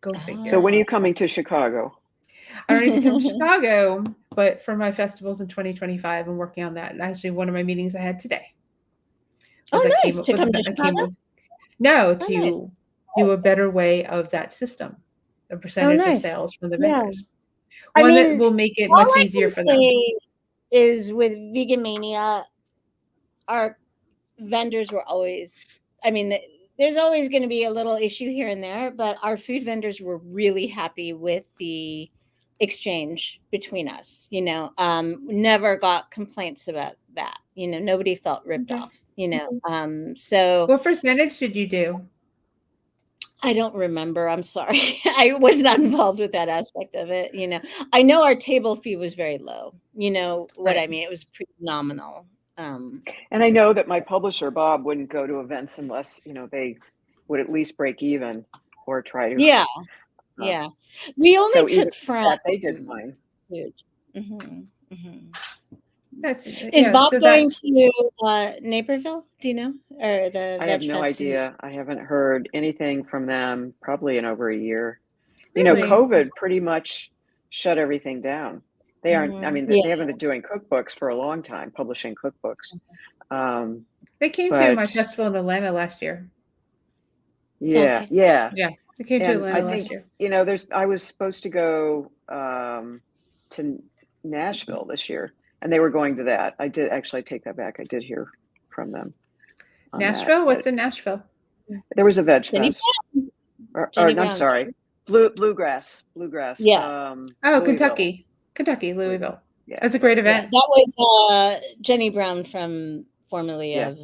Go figure. So when are you coming to Chicago? I don't need to come to Chicago, but for my festivals in 2025, I'm working on that. And actually, one of my meetings I had today. Nice. To come to Chicago? To do a better way of that system, a percentage of sales from the vendors. One that will make it much easier for them. Is with Vegamania, our vendors were always, there's always going to be a little issue here and there, but our food vendors were really happy with the exchange between us, never got complaints about that. Nobody felt ripped off, so. What percentage did you do? I don't remember. I'm sorry. I was not involved with that aspect of it. I know our table fee was very low. What I mean? It was pretty nominal. And I know that my publisher, Bob, wouldn't go to events unless, they would at least break even or try to. Yeah. We only took from that they did fine. Food. That's Is Bob going to Naperville? Do you know? Or the I Veg have no Fest? idea. I haven't heard anything from them probably in over a year. Really? COVID pretty much shut everything down. They aren't, I mean, they haven't been doing cookbooks for a long time, publishing cookbooks. They came to my festival in Atlanta last year. Yeah. They came to Atlanta last year. I was supposed to go to Nashville this year, and they were going to that. I did actually take that back. I did hear from them. Nashville? What's in Nashville? There was a Veg Fest. I'm sorry, bluegrass. Yeah. Kentucky, Louisville. Yeah, that's a great event. That was Jenny Brown from formerly of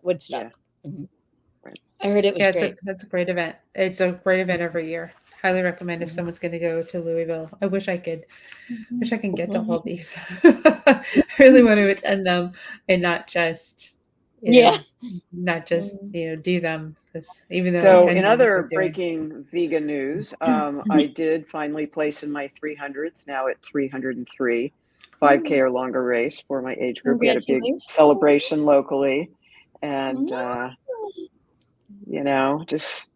Woodstock. Yeah. Mm-hmm. I heard it was great. That's a great event. It's a great event every year. Highly recommend if someone's going to go to Louisville. I wish I could. Wish I can get to all these. I really want to attend them and not just do them. Even though so in other breaking vegan news, I did finally place in my 300th, now at 303, 5K or longer race for my age group. We had a big celebration locally, and just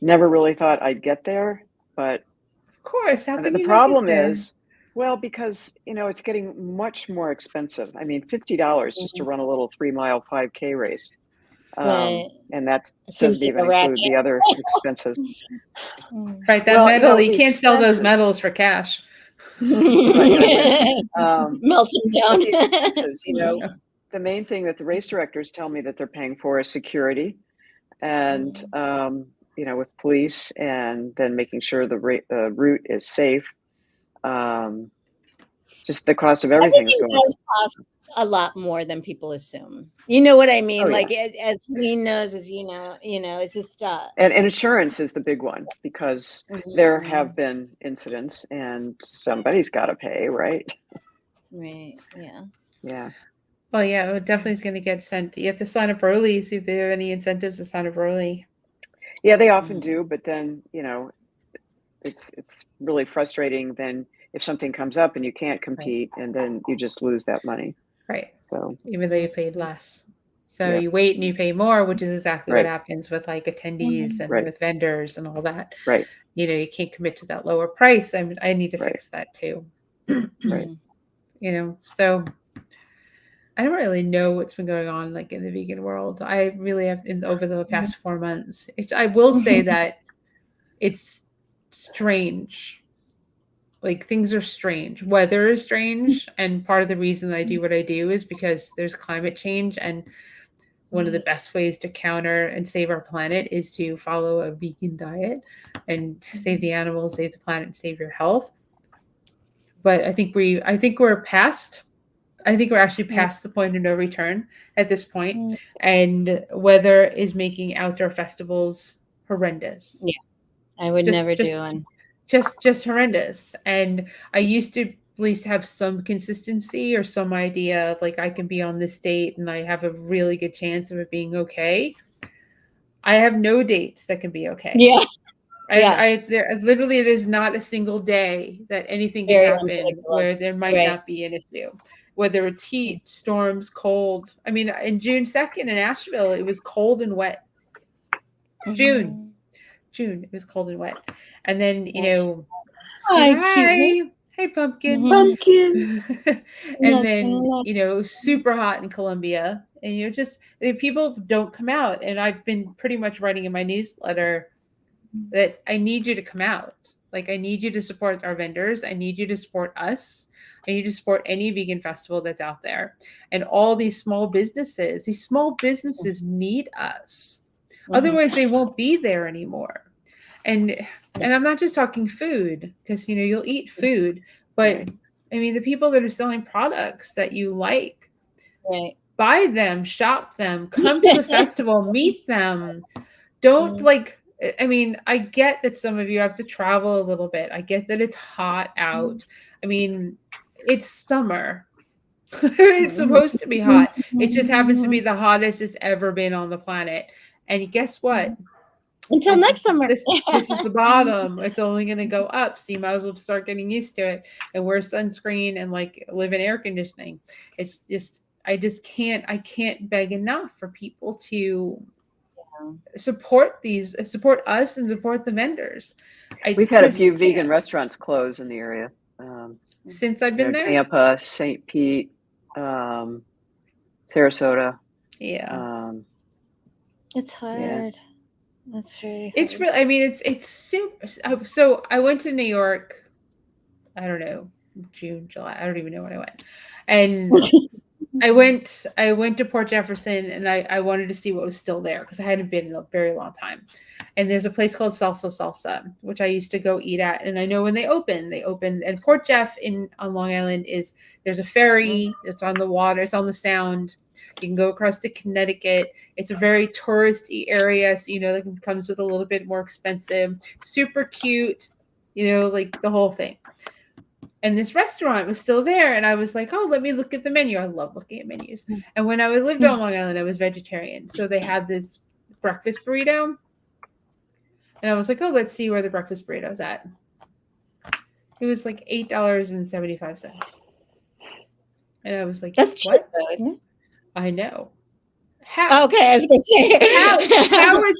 never really thought I'd get there, but of course, how can the problem is, well, because it's getting much more expensive. I mean, $50 just to run a little 3-mile 5K race, and that doesn't even include the other expenses. Right, that medal, you can't sell those medals for cash. Melt them down. The main thing that the race directors tell me that they're paying for is security, and with police, and then making sure the route is safe. Just the cost of everything does cost a lot more than people assume. You know what I mean? As Lean knows, as it's just and insurance is the big one, because there have been incidents and somebody's got to pay, right? Right. Yeah. Yeah. Well, yeah, it definitely is going to get sent. You have to sign up early, see if there are any incentives to sign up early. Yeah, they often do, but then it's really frustrating then if something comes up and you can't compete, and then you just lose that money. Right. So even though you paid less, you wait and you pay more, which is exactly what happens with attendees and with vendors and all that. Right. You can't commit to that lower price. I mean, I need to fix that too. Right. So I don't really know what's been going on in the vegan world. I really have over the past 4 months. I will say that it's strange. Things are strange. Weather is strange, and part of the reason that I do what I do is because there's climate change, and one of the best ways to counter and save our planet is to follow a vegan diet and save the animals, save the planet, and save your health. But I think we're actually past the point of no return at this point, and weather is making outdoor festivals horrendous. Yeah, I would never do one. Just horrendous. And I used to at least have some consistency or some idea of I can be on this date and I have a really good chance of it being okay. I have no dates that can be okay. Yeah. There's not a single day that anything can happen where there might not be an issue. Whether it's heat, storms, cold. I mean, in June 2nd in Asheville, it was cold and wet. June, it was cold and wet. And then, hi, Pumpkin. Pumpkin. And then, it was super hot in Columbia. And, people don't come out. And I've been pretty much writing in my newsletter that I need you to come out. I need you to support our vendors. I need you to support us. I need to support any vegan festival that's out there. And all these small businesses need us. Otherwise, they won't be there anymore. And I'm not just talking food, because you'll eat food, but I mean the people that are selling products that you like, buy them, shop them, come to the festival, meet them. Don't I mean, I get that some of you have to travel a little bit. I get that it's hot out. I mean, it's summer. It's supposed to be hot. It just happens to be the hottest it's ever been on the planet. And guess what? Until next summer. This is the bottom. It's only going to go up. So you might as well start getting used to it and wear sunscreen and like live in air conditioning. It's just, I can't beg enough for people to support us and support the vendors. We've had a few vegan restaurants close in the area. Since I've been there? Tampa, St. Pete, Sarasota. Yeah. It's hard. Yeah. That's very hard. It's really, I mean, it's super. So I went to New York, I don't know, June, July. I don't even know when I went. And I went to Port Jefferson and I wanted to see what was still there because I hadn't been in a very long time. And there's a place called Salsa, which I used to go eat at. And I know when they open and Port Jeff on Long Island there's a ferry, it's on the water, it's on the Sound. You can go across to Connecticut. It's a very touristy area. So, it comes with a little bit more expensive, super cute, like the whole thing. And this restaurant was still there. And I was like, oh, let me look at the menu. I love looking at menus. And when I lived on Long Island, I was vegetarian. So they had this breakfast burrito. And I was like, oh, let's see where the breakfast burrito's at. It was like $8.75. And I was like, that's what? Cheap, though, isn't it? I know. How? Okay, I was going to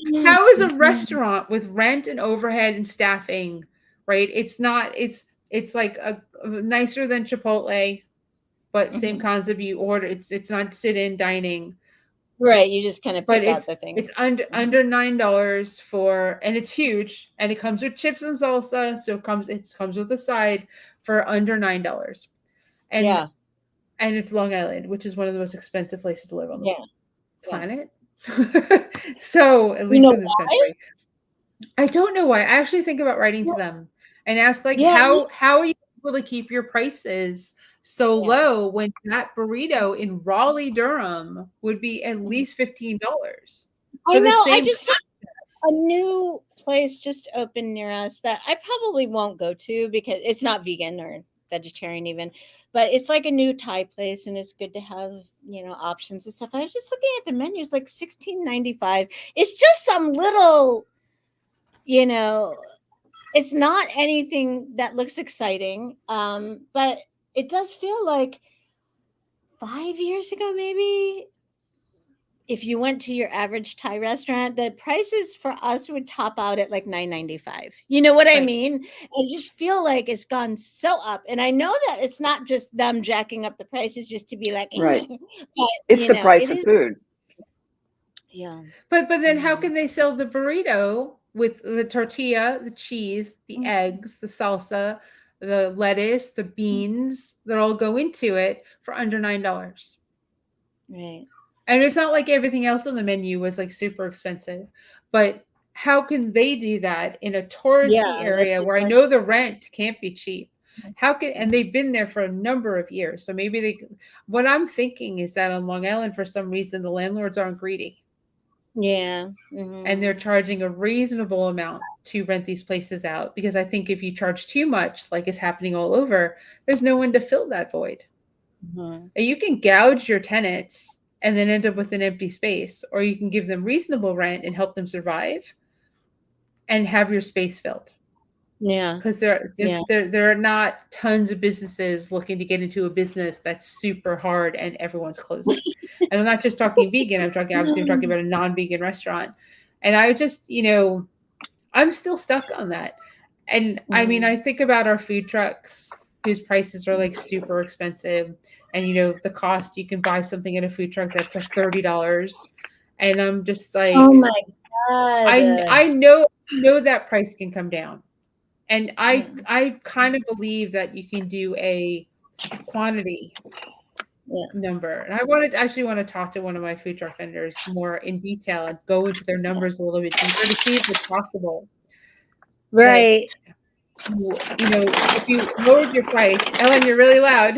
say. How is a restaurant with rent and overhead and staffing, right? It's like a nicer than Chipotle, but same concept. You order. It's not sit-in dining. Right, you just kind of pick out the thing. It's under $9 for, and it's huge, and it comes with chips and salsa. So it comes with a side for under $9. And yeah. And it's Long Island, which is one of the most expensive places to live on the planet. So at least in this country. I don't know why. I actually think about writing to them and ask how are you able to keep your prices so low when that burrito in Raleigh, Durham would be at least $15? I know. I just thought a new place just opened near us that I probably won't go to because it's not vegan or vegetarian even. But it's like a new Thai place, and it's good to have, options and stuff. I was just looking at the menus, like $16.95. It's just some little, it's not anything that looks exciting. But it does feel like 5 years ago, maybe, if you went to your average Thai restaurant, the prices for us would top out at like $9.95. You know what I mean? I just feel like it's gone so up. And I know that it's not just them jacking up the prices just to be like, right. But, it's the price of food. Yeah. But then how can they sell the burrito with the tortilla, the cheese, the eggs, the salsa, the lettuce, the beans that all go into it for under $9? Right. And it's not like everything else on the menu was like super expensive, but how can they do that in a touristy area where I know the rent can't be cheap? And they've been there for a number of years. So maybe what I'm thinking is that on Long Island, for some reason, the landlords aren't greedy. Yeah. Mm-hmm. And they're charging a reasonable amount to rent these places out, because I think if you charge too much, like is happening all over, there's no one to fill that void. Mm-hmm. And you can gouge your tenants and then end up with an empty space, or you can give them reasonable rent and help them survive and have your space filled. Yeah. Because there are not tons of businesses looking to get into a business that's super hard and everyone's closing. And I'm not just talking vegan, I'm talking about a non-vegan restaurant. And I just, I'm still stuck on that. And I mean, I think about our food trucks whose prices are like super expensive. And, the cost, you can buy something in a food truck that's like $30. And I'm just like, oh my God. I know that price can come down. And I kind of believe that you can do a quantity number. And I actually want to talk to one of my food truck vendors more in detail and go into their numbers a little bit deeper to see if it's possible. Right. If you lowered your price, Ellen, you're really loud.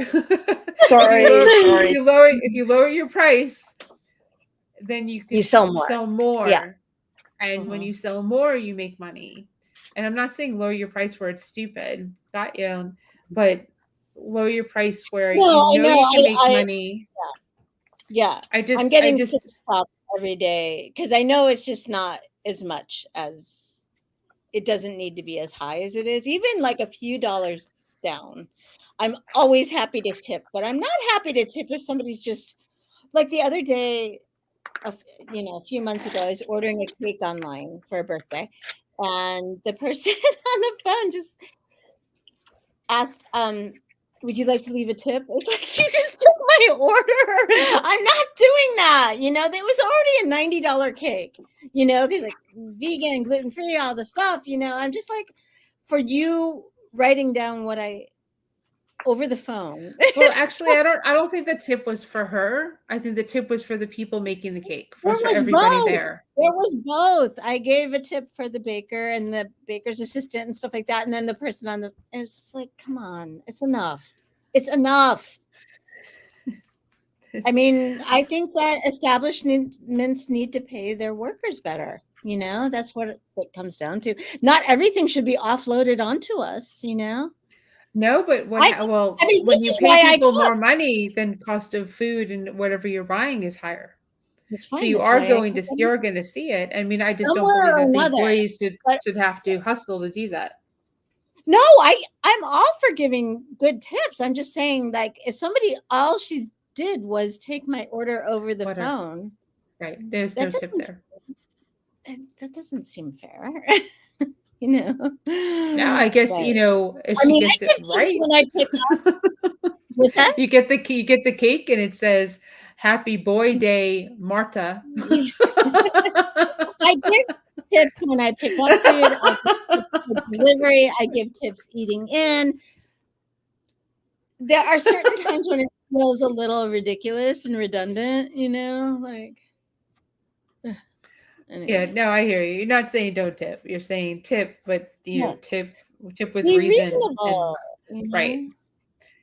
Sorry. If you lower your price, then you can sell more. Yeah. And when you sell more, you make money. And I'm not saying lower your price where it's stupid. Got you. But lower your price where you can make money. Yeah. I'm getting stuff every day because I know it's just not as much as it doesn't need to be as high as it is, even like a few dollars down. I'm always happy to tip, but I'm not happy to tip if somebody's just like the other day, a few months ago, I was ordering a cake online for a birthday, and the person on the phone just asked, would you like to leave a tip? It's like, you just took my order. I'm not doing that. There was already a $90 cake, because like vegan, gluten-free, all the stuff, I'm just like, for you writing down what over the phone. Well, actually, I don't think the tip was for her. I think the tip was for the people making the cake. There For was everybody both. there. There was both. I gave a tip for the baker and the baker's assistant and stuff like that. And then the person and it's just like, come on, it's enough. It's enough. I mean, I think that establishments need to pay their workers better. That's what it comes down to. Not everything should be offloaded onto us, No, but when you pay people more money, then cost of food and whatever you're buying is higher. So you're going to see it. I mean, I just don't believe that the employees should have to hustle to do that. No, I'm all for giving good tips. I'm just saying, like, if somebody, all she did was take my order over the phone. Right. There's no tip there. That doesn't seem fair. No, I guess, if she gets it right. When I pick up, what's that? You get the cake and it says, Happy Boy Day, Marta. I give tips when I pick up food. I give tips for delivery. I give tips eating in. There are certain times when it feels a little ridiculous and redundant, like. Anyway. Yeah, no, I hear you. You're not saying don't tip. You're saying tip, but tip with Be reason. reasonable, right.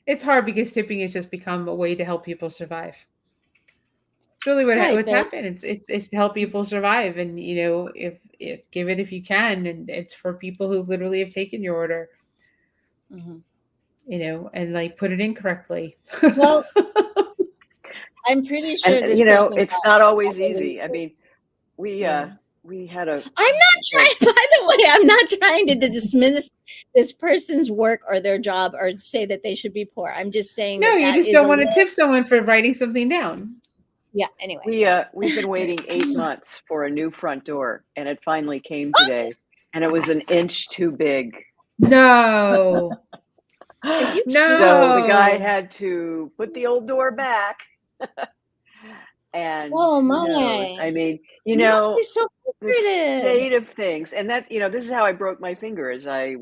It's hard because tipping has just become a way to help people survive. It's really what's happened. It's to help people survive, and if give it if you can, and it's for people who literally have taken your order. Mm-hmm. And like put it in correctly. Well, I'm pretty sure it's not always easy. I mean, we had a. I'm not trying. By the way, I'm not trying to dismiss this person's work or their job or say that they should be poor. I'm just saying. No, you just don't want to tip someone for writing something down. Yeah. Anyway, we've been waiting 8 months for a new front door, and it finally came today, and it was an inch too big. No. No. So the guy had to put the old door back. And oh my! I mean, you must be so the state of things, and that this is how I broke my finger as I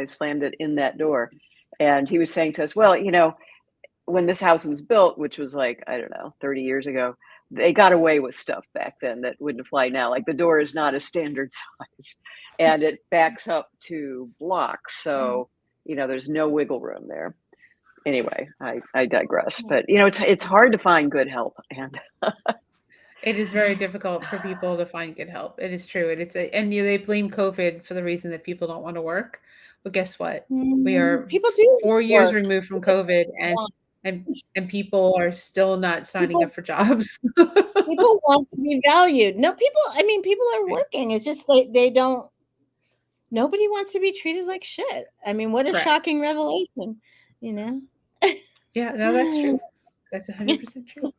slammed it in that door, and he was saying to us, well, when this house was built, which was like, I don't know, 30 years ago, they got away with stuff back then that wouldn't fly now. Like the door is not a standard size, and it backs up to blocks, so there's no wiggle room there. Anyway, I digress, but it's hard to find good help, and it is very difficult for people to find good help. It is true, and they blame COVID for the reason that people don't want to work. But guess what? We are 4 years removed from COVID, and people are still not signing up for jobs. People want to be valued. No, people are working. It's just they don't. Nobody wants to be treated like shit. I mean, what a shocking revelation, Yeah, no, that's true. That's 100% true.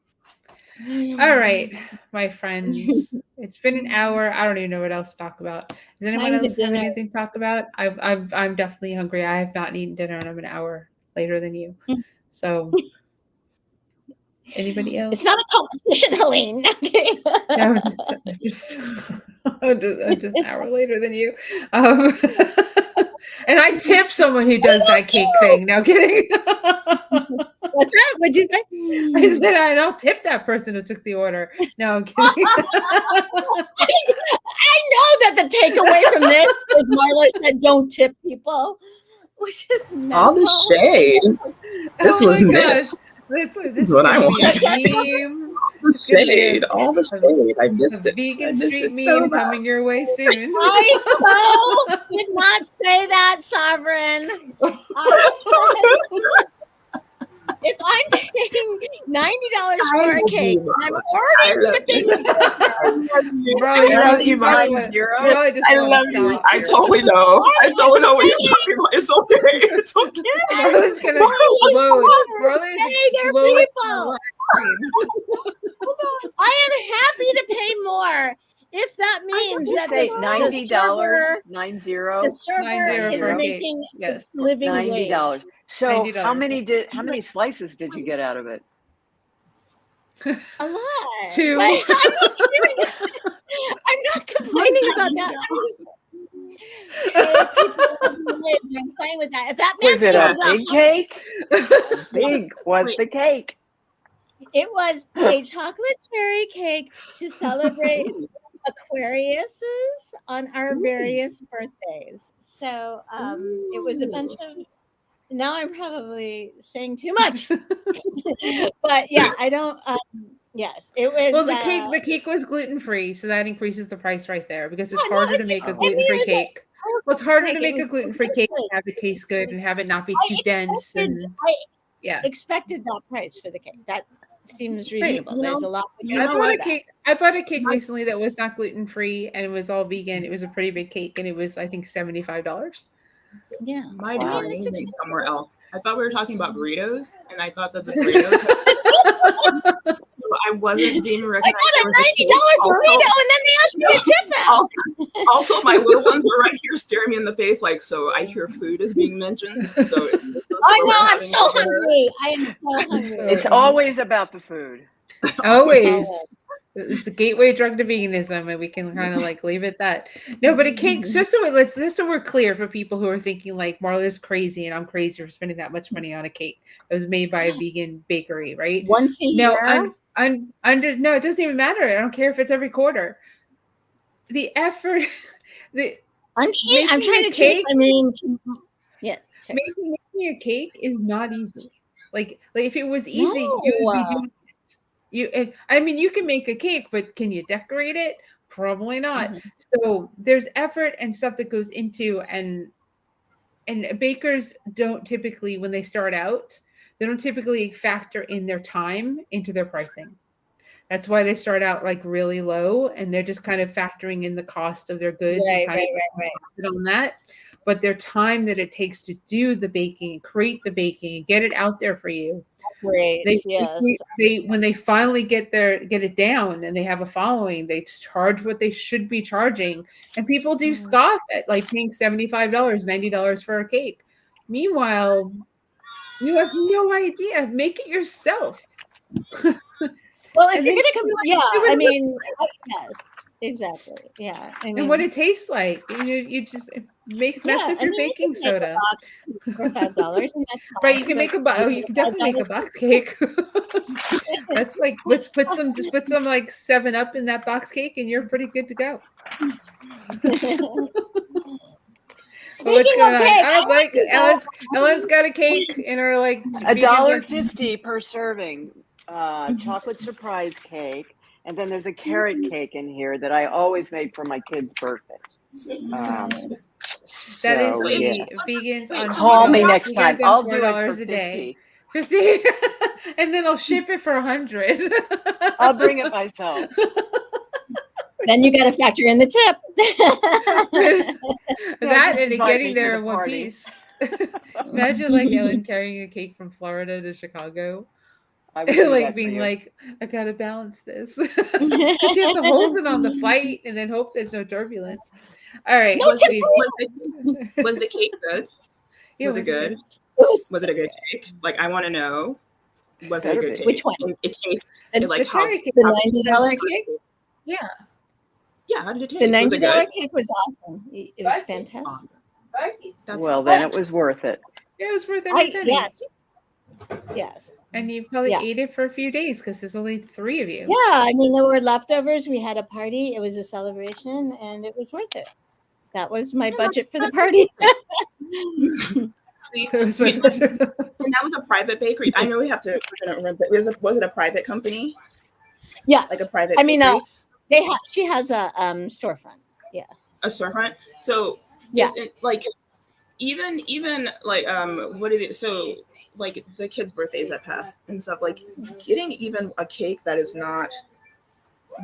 All right, my friends. It's been an hour. I don't even know what else to talk about. Does anyone else have anything to talk about? I'm definitely hungry. I have not eaten dinner, and I'm an hour later than you. So, anybody else? It's not a competition, Helene. No, I'm just an hour later than you. And I tip someone who does that cake thing. No kidding. What's that? What'd you say? I said I don't tip that person who took the order. No, I'm kidding. I know that the takeaway from this is Marla said don't tip people, which is mental. All the shade. This was missed. This is what I want. All the shade. All the shade. I missed it. Vegan street meme coming your way soon. I did not say that, Sovereign. If I'm paying $90 for a cake, I'm already tipping. You mind zero? I love you. I totally know. I totally know what you're talking about. It's okay. It's okay. Marla's gonna explode. Marla's exploding. I am happy to pay more if that means that say $90, the server is making living $90. wage. So $90. how many slices did you get out of it? A lot. 2. I'm not complaining about that. I'm playing with that. If that means Was it a big cake? How big was the cake? It was a chocolate cherry cake to celebrate Aquariuses on our various birthdays. So it was a bunch of. Now I'm probably saying too much, but yeah, I don't. Yes, it was. Well, the cake was gluten free, so that increases the price right there because it's harder to make a gluten free cake. Well, it's harder to make a gluten free cake and have it taste good and have it not be too dense. And I expected that price for the cake. That seems reasonable. Right. There's a lot. I bought a cake recently that was not gluten free and it was all vegan. It was a pretty big cake and it was, I think, $75. Yeah, my brain went somewhere else. I thought we were talking about burritos, and I thought that the burritos. I wasn't deemed recognized. I got a $90 burrito, and then they asked me to tip them. Also, my little ones are right here staring me in the face, like, so I hear food is being mentioned. So I know, I'm so hungry. I am so hungry. It's always about the food. Always. It's a gateway drug to veganism, and we can kind of like leave it at that. No, but a cake, just so we're clear for people who are thinking like Marla's crazy and I'm crazy for spending that much money on a cake that was made by a vegan bakery, right? Once a year? No, it doesn't even matter. I don't care if it's every quarter. The effort, I'm trying to change. I mean, yeah, making a cake is not easy. Like if it was easy, you would be doing. You can make a cake, but can you decorate it? Probably not. Mm-hmm. So there's effort and stuff that goes into, and bakers don't typically, when they start out, they don't typically factor in their time into their pricing. That's why they start out like really low, and they're just kind of factoring in the cost of their goods and kind of on that. But their time that it takes to do the baking, create the baking, and get it out there for you. Great. They when they finally get it down and they have a following, they charge what they should be charging, and people do scoff at like paying $75, $90 for a cake. Meanwhile, you have no idea. Make it yourself. Well, if you're gonna come, I mean, yes, exactly, yeah. I mean, and what it tastes like, you just mess with your baking soda for $5, and that's fine. Right. You can make you can definitely make a box cake. That's like let's put some like 7-Up in that box cake, and you're pretty good to go. Speaking of cake, Ellen's got a cake in her like $1.50 per serving. Chocolate surprise cake, and then there's a carrot cake in here that I always make for my kids' birthdays. Vegans on call me next time. I'll do it for $4 a day. 50, and then I'll ship it for $100. I'll bring it myself. Then you got to factor in the tip. That and getting there in one piece. Imagine like Ellen carrying a cake from Florida to Chicago. Like being like, I gotta balance this. You have to hold it on the flight and then hope there's no turbulence. All right. Was the cake good? Yeah, was it good? Was it a good cake? Like, I want to know. Was it a good cake? Which one? It tastes the $90 cake. Yeah. Yeah. How did it taste? The $90 cake was awesome. It was fantastic. Well, then it was worth it. It was worth every penny. Yes. And you probably ate it for a few days because there's only 3 of you. Yeah, I mean, there were leftovers. We had a party. It was a celebration, and it was worth it. That was my budget for the party. See, and that was a private bakery. I know we have to remember. Was it a private company? Yeah, like a private. I mean, she has a storefront. Yeah, a storefront. So yeah, like even like what is it? So like the kids' birthdays that passed and stuff, like getting even a cake that is not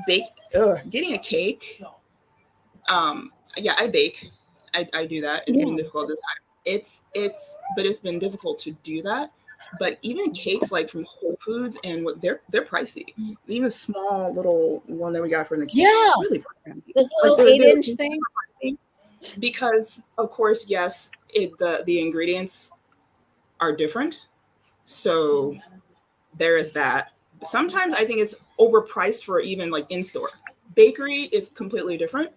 baked. Getting a cake. Yeah, I bake. I do that. It's been difficult this time. But it's been difficult to do that. But even cakes like from Whole Foods and what they're pricey. Even small little one that we got from the cake, really pricey. This little 8-inch thing. Because of course, yes, the ingredients are different. So there is that. Sometimes I think it's overpriced for even like in store. Bakery, it's completely different.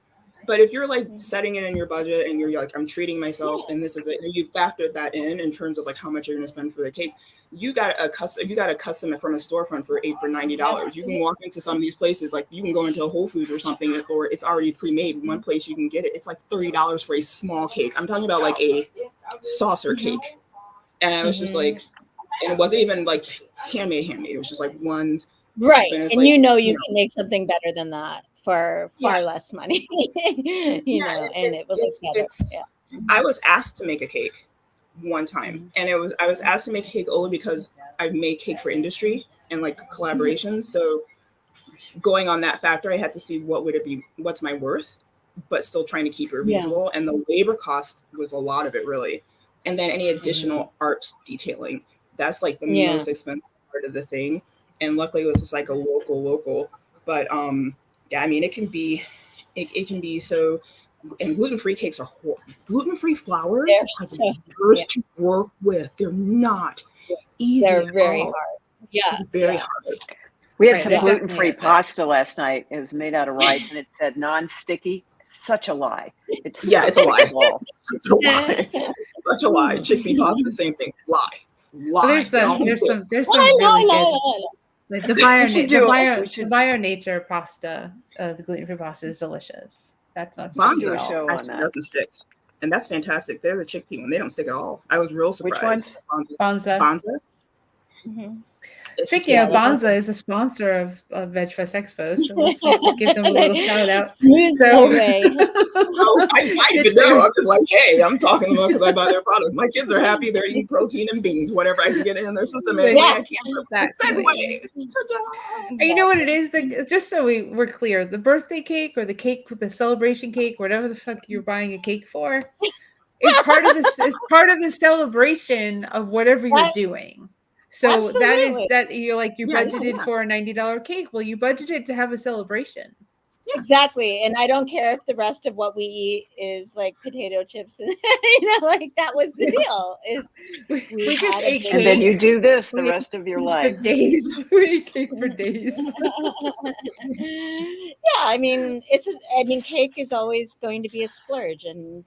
But if you're like setting it in your budget and you're like, I'm treating myself and this is it, and you factored that in terms of like how much you're gonna spend for the cakes, you got a custom it from a storefront for $90. You can walk into some of these places, like you can go into a Whole Foods or something, or it's already pre-made. One place you can get it, it's like $30 for a small cake. I'm talking about like a saucer cake. And I was just like, and it wasn't even like handmade. It was just like ones. Right. And like, you can make something better than that for far less money. you know, and it will look better. I was asked to make a cake one time, and I was asked to make a cake only because I've made cake for industry and like collaborations. So going on that factor, I had to see what's my worth, but still trying to keep it reasonable. And the labor cost was a lot of it, really. And then any additional art detailing, that's like the most expensive part of the thing. And luckily it was just like a local, but yeah, I mean, it can be so, and gluten-free cakes are horrible. Gluten-free flours are the worst to work with. They're not easy. They're very hard. Yeah. Very hard. We had some gluten-free pasta last night. It was made out of rice and it said non-sticky. Such a lie. It's a lie. It's a lie. Such a lie. Chickpea pasta, the same thing. Lie. There's some really good. Like the Bio Nature pasta, the gluten-free pasta is delicious. That's not Bonza show on that. Doesn't stick, and that's fantastic. They're the chickpea one; they don't stick at all. I was real surprised. Which ones? Bonza. Mm-hmm. Speaking of, Bonza is a sponsor of Veg Fest Expo, so let's give them a little shout out. I didn't know. I'm just like, hey, I'm talking about because I buy their products. My kids are happy; they're eating protein and beans, whatever I can get in their system. And I can't segue. And you know what it is? Just so we're clear, the birthday cake or the cake with the celebration cake, whatever the fuck you're buying a cake for, is part of this. Is part of the celebration of whatever you're doing. So that you're like you budgeted for a $90 cake. Well, you budgeted to have a celebration. Yeah. Exactly. And I don't care if the rest of what we eat is like potato chips and like that was the deal. Is we just ate cake. And then you do this the rest of your life. For days. We ate cake for days. I mean cake is always going to be a splurge, and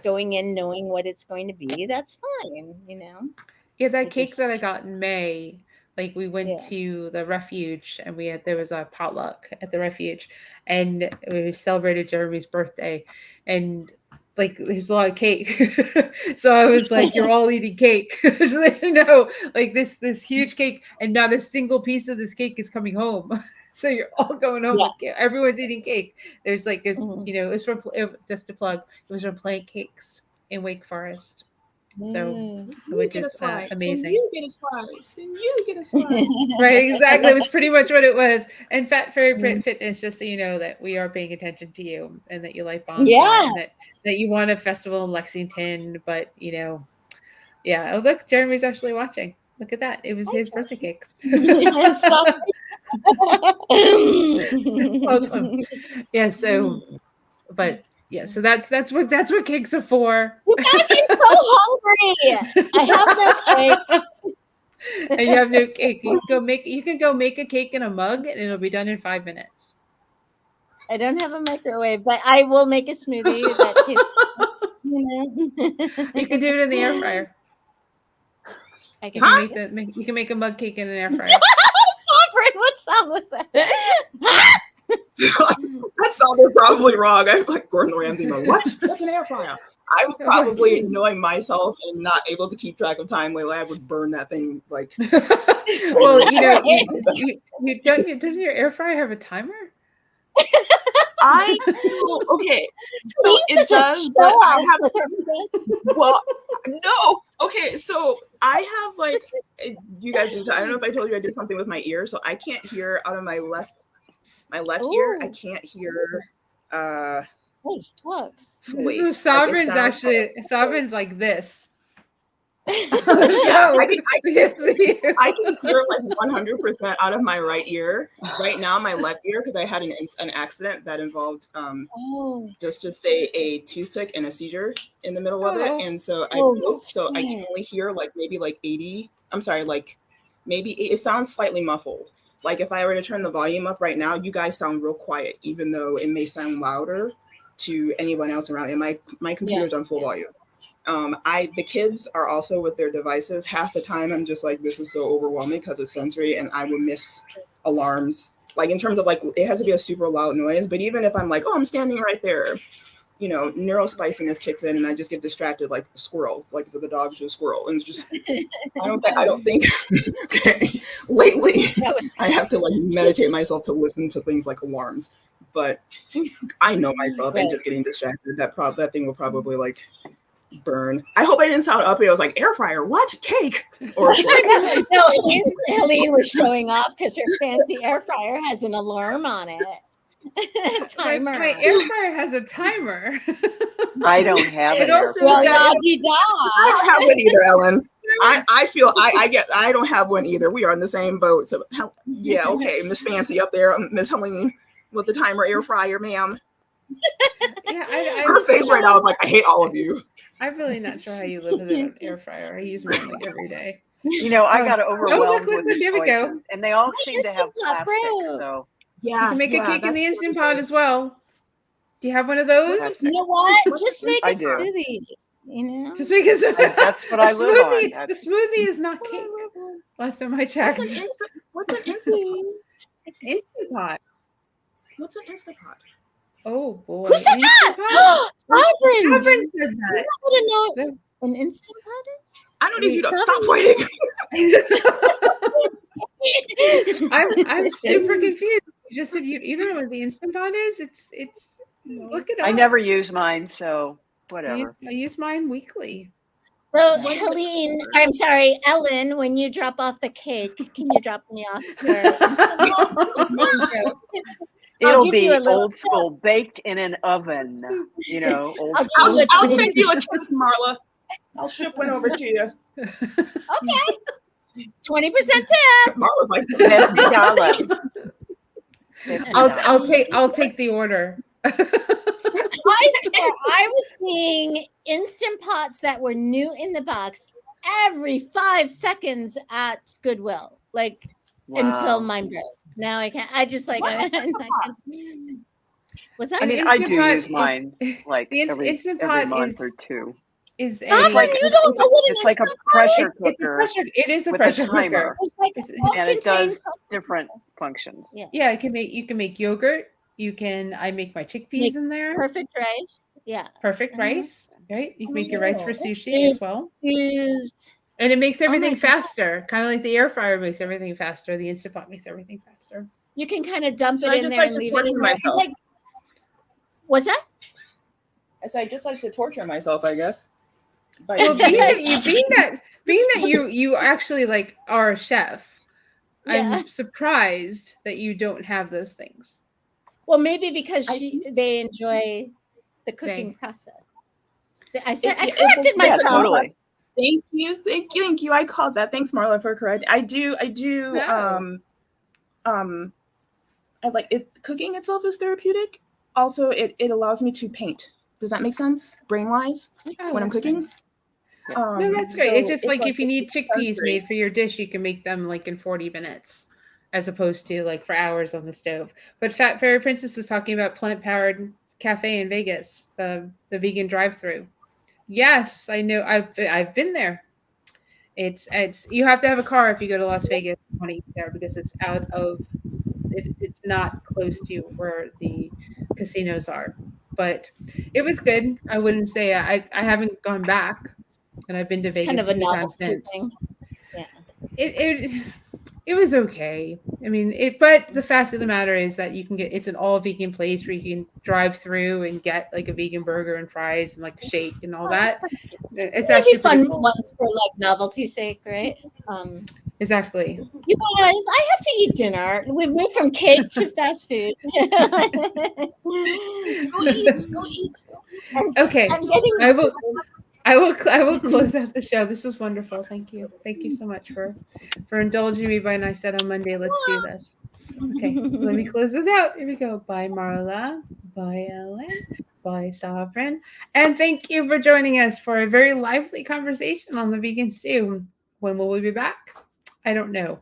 going in knowing what it's going to be, that's fine, Yeah, that cake that I got in May, like we went to the refuge and there was a potluck at the refuge and we celebrated Jeremy's birthday and like there's a lot of cake. So I was like, you're all eating cake. So, like this huge cake and not a single piece of this cake is coming home. So you're all going home. Yeah. Everyone's eating cake. It's it's from, just to plug, it was from Plant Cakes in Wake Forest. So, which is amazing. And you get a slice. And you get a slice. Right, exactly. It was pretty much what it was. And Fat Fairy Fitness, just so you know that we are paying attention to you and that you like Bonza and that you want a festival in Lexington. But oh look, Jeremy's actually watching. Look at that. It was his birthday cake. Awesome. Yeah, so so that's what cakes are for. You guys are so hungry. I have no cake. And you have no cake. You can go make a cake in a mug and it'll be done in 5 minutes. I don't have a microwave, but I will make a smoothie that tastes You can do it in the air fryer. You can make a mug cake in an air fryer. What sound was that? That sounded probably wrong. I'm like Gordon Ramsay. What? That's an air fryer. I would probably, knowing myself and not able to keep track of time, I would burn that thing like. Well, doesn't your air fryer have a timer? Okay. So it does. But I have. Well, no. Okay, so I have like you guys need to, I don't know if I told you I did something with my ear, so I can't hear out of my left ear. I can't hear Oh, sucks. fully. So Like, Sovereign's actually Sovereign's like this. yeah, So I we can see you. can hear like 100% out of my right ear. Right now, my left ear, because I had an accident that involved just say a toothpick and a seizure in the middle of it, and so I broke. So I can only hear like maybe like 80. I'm sorry, like maybe it sounds slightly muffled. Like if I were to turn the volume up right now, you guys sound real quiet, even though it may sound louder to anyone else around. And my computer's on full volume. The kids are also with their devices. Half the time I'm just like, this is so overwhelming because it's sensory, and I would miss alarms. Like in terms of like, it has to be a super loud noise, but even if I'm like, oh, I'm standing right there, you know, neurospiciness kicks in and I just get distracted like a squirrel, like with the dog's a squirrel. And it's just, I don't think lately I have to like meditate myself to listen to things like alarms, but I know myself and just getting distracted, that thing will probably like burn. I hope I didn't sound uppity. I was like, air fryer, what? Cake? Or no, Helene was showing off because her fancy air fryer has an alarm on it. Timer. My air fryer has a timer. I don't have it. I don't have one either, Ellen. I feel I don't have one either. We are in the same boat. So yeah, okay, Miss Fancy up there, Miss Helene with the timer air fryer, ma'am. Yeah, her face right now is like, I hate all of you. I'm really not sure how you live with an air fryer. I use mine like every day. You know, I got overwhelmed with the there we go. And they all seem to have plastic. So yeah, you can make a cake in the Instant Pot as well. Do you have one of those? You know what? Just make a smoothie. You know, just make a. That's what I live on. The smoothie is not cake. Last time I checked. What's an Instant Pot? What's an Instant Pot? Oh boy! Who said that? Sovereign said that. I don't know an Instant Pot is. I don't need you to stop pointing. I'm super confused. You just said you don't know what the Instant Pot is. It's look it up. I never use mine, so whatever. I use mine weekly. So Helene, I'm sorry, Ellen, when you drop off the cake, can you drop me off your It'll be old school, baked in an oven. You know, old school. I'll send you a tip, Marla. I'll ship one over to you. Okay. 20% tip. Marla's like $50. I'll take the order. I was seeing Instant Pots that were new in the box every 5 seconds at Goodwill, like until mine broke. Now I can't. I just like. What's that? I mean, I do use mine like every month or two. It's like a pressure cooker. It is a pressure cooker. And it does different functions. Yeah, you can make yogurt. I make my chickpeas in there. Perfect rice. Yeah. Perfect rice. Right. You can make your rice for sushi as well. And it makes Oh everything faster. Kind of like the air fryer makes everything faster. The Instant Pot makes everything faster. You can kind of dump it in there and leave it in there. Like, what's that? I just like to torture myself, I guess. Well, being that you actually like are a chef, I'm surprised that you don't have those things. Well, maybe because they enjoy the cooking process. I corrected myself. Yeah, totally. Thank you. I called that. Thanks, Marla, for correcting. I do. I like it. Cooking itself is therapeutic. Also, it allows me to paint. Does that make sense, brain-wise, when I'm cooking? No, that's great. It's just like if you need chickpeas made for your dish, you can make them like in 40 minutes, as opposed to like for hours on the stove. But Fat Fairy Princess is talking about plant-powered cafe in Vegas, the vegan drive-through. Yes, I know. I've been there. It's you have to have a car if you go to Las Vegas and want to eat there because it's out of it's not close to where the casinos are. But it was good. I wouldn't say I haven't gone back, and I've been to Vegas kind of a few times since. thing. Yeah. It was okay. I mean, but the fact of the matter is that you can get, it's an all vegan place where you can drive through and get like a vegan burger and fries and like a shake and all that. It's actually fun pretty cool. ones for like novelty's sake, right? Exactly. You guys, I have to eat dinner. We've moved from cake to fast food. Go eat. Okay. I'm getting. I will close out the show. This was wonderful. Thank you so much for indulging me when I said on Monday, let's do this. Okay, let me close this out. Here we go. Bye, Marla. Bye, Ellen. Bye, Sovereign. And thank you for joining us for a very lively conversation on the vegan stew. When will we be back? I don't know.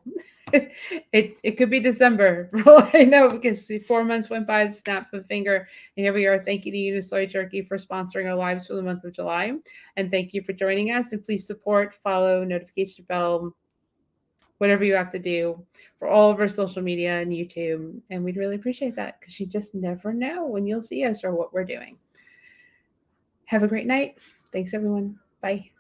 It could be December, for all I know, because 4 months went by the snap of a finger. And here we are. Thank you to Unisoy Turkey for sponsoring our lives for the month of July. And thank you for joining us. And please support, follow, notification bell, whatever you have to do for all of our social media and YouTube. And we'd really appreciate that because you just never know when you'll see us or what we're doing. Have a great night. Thanks, everyone. Bye.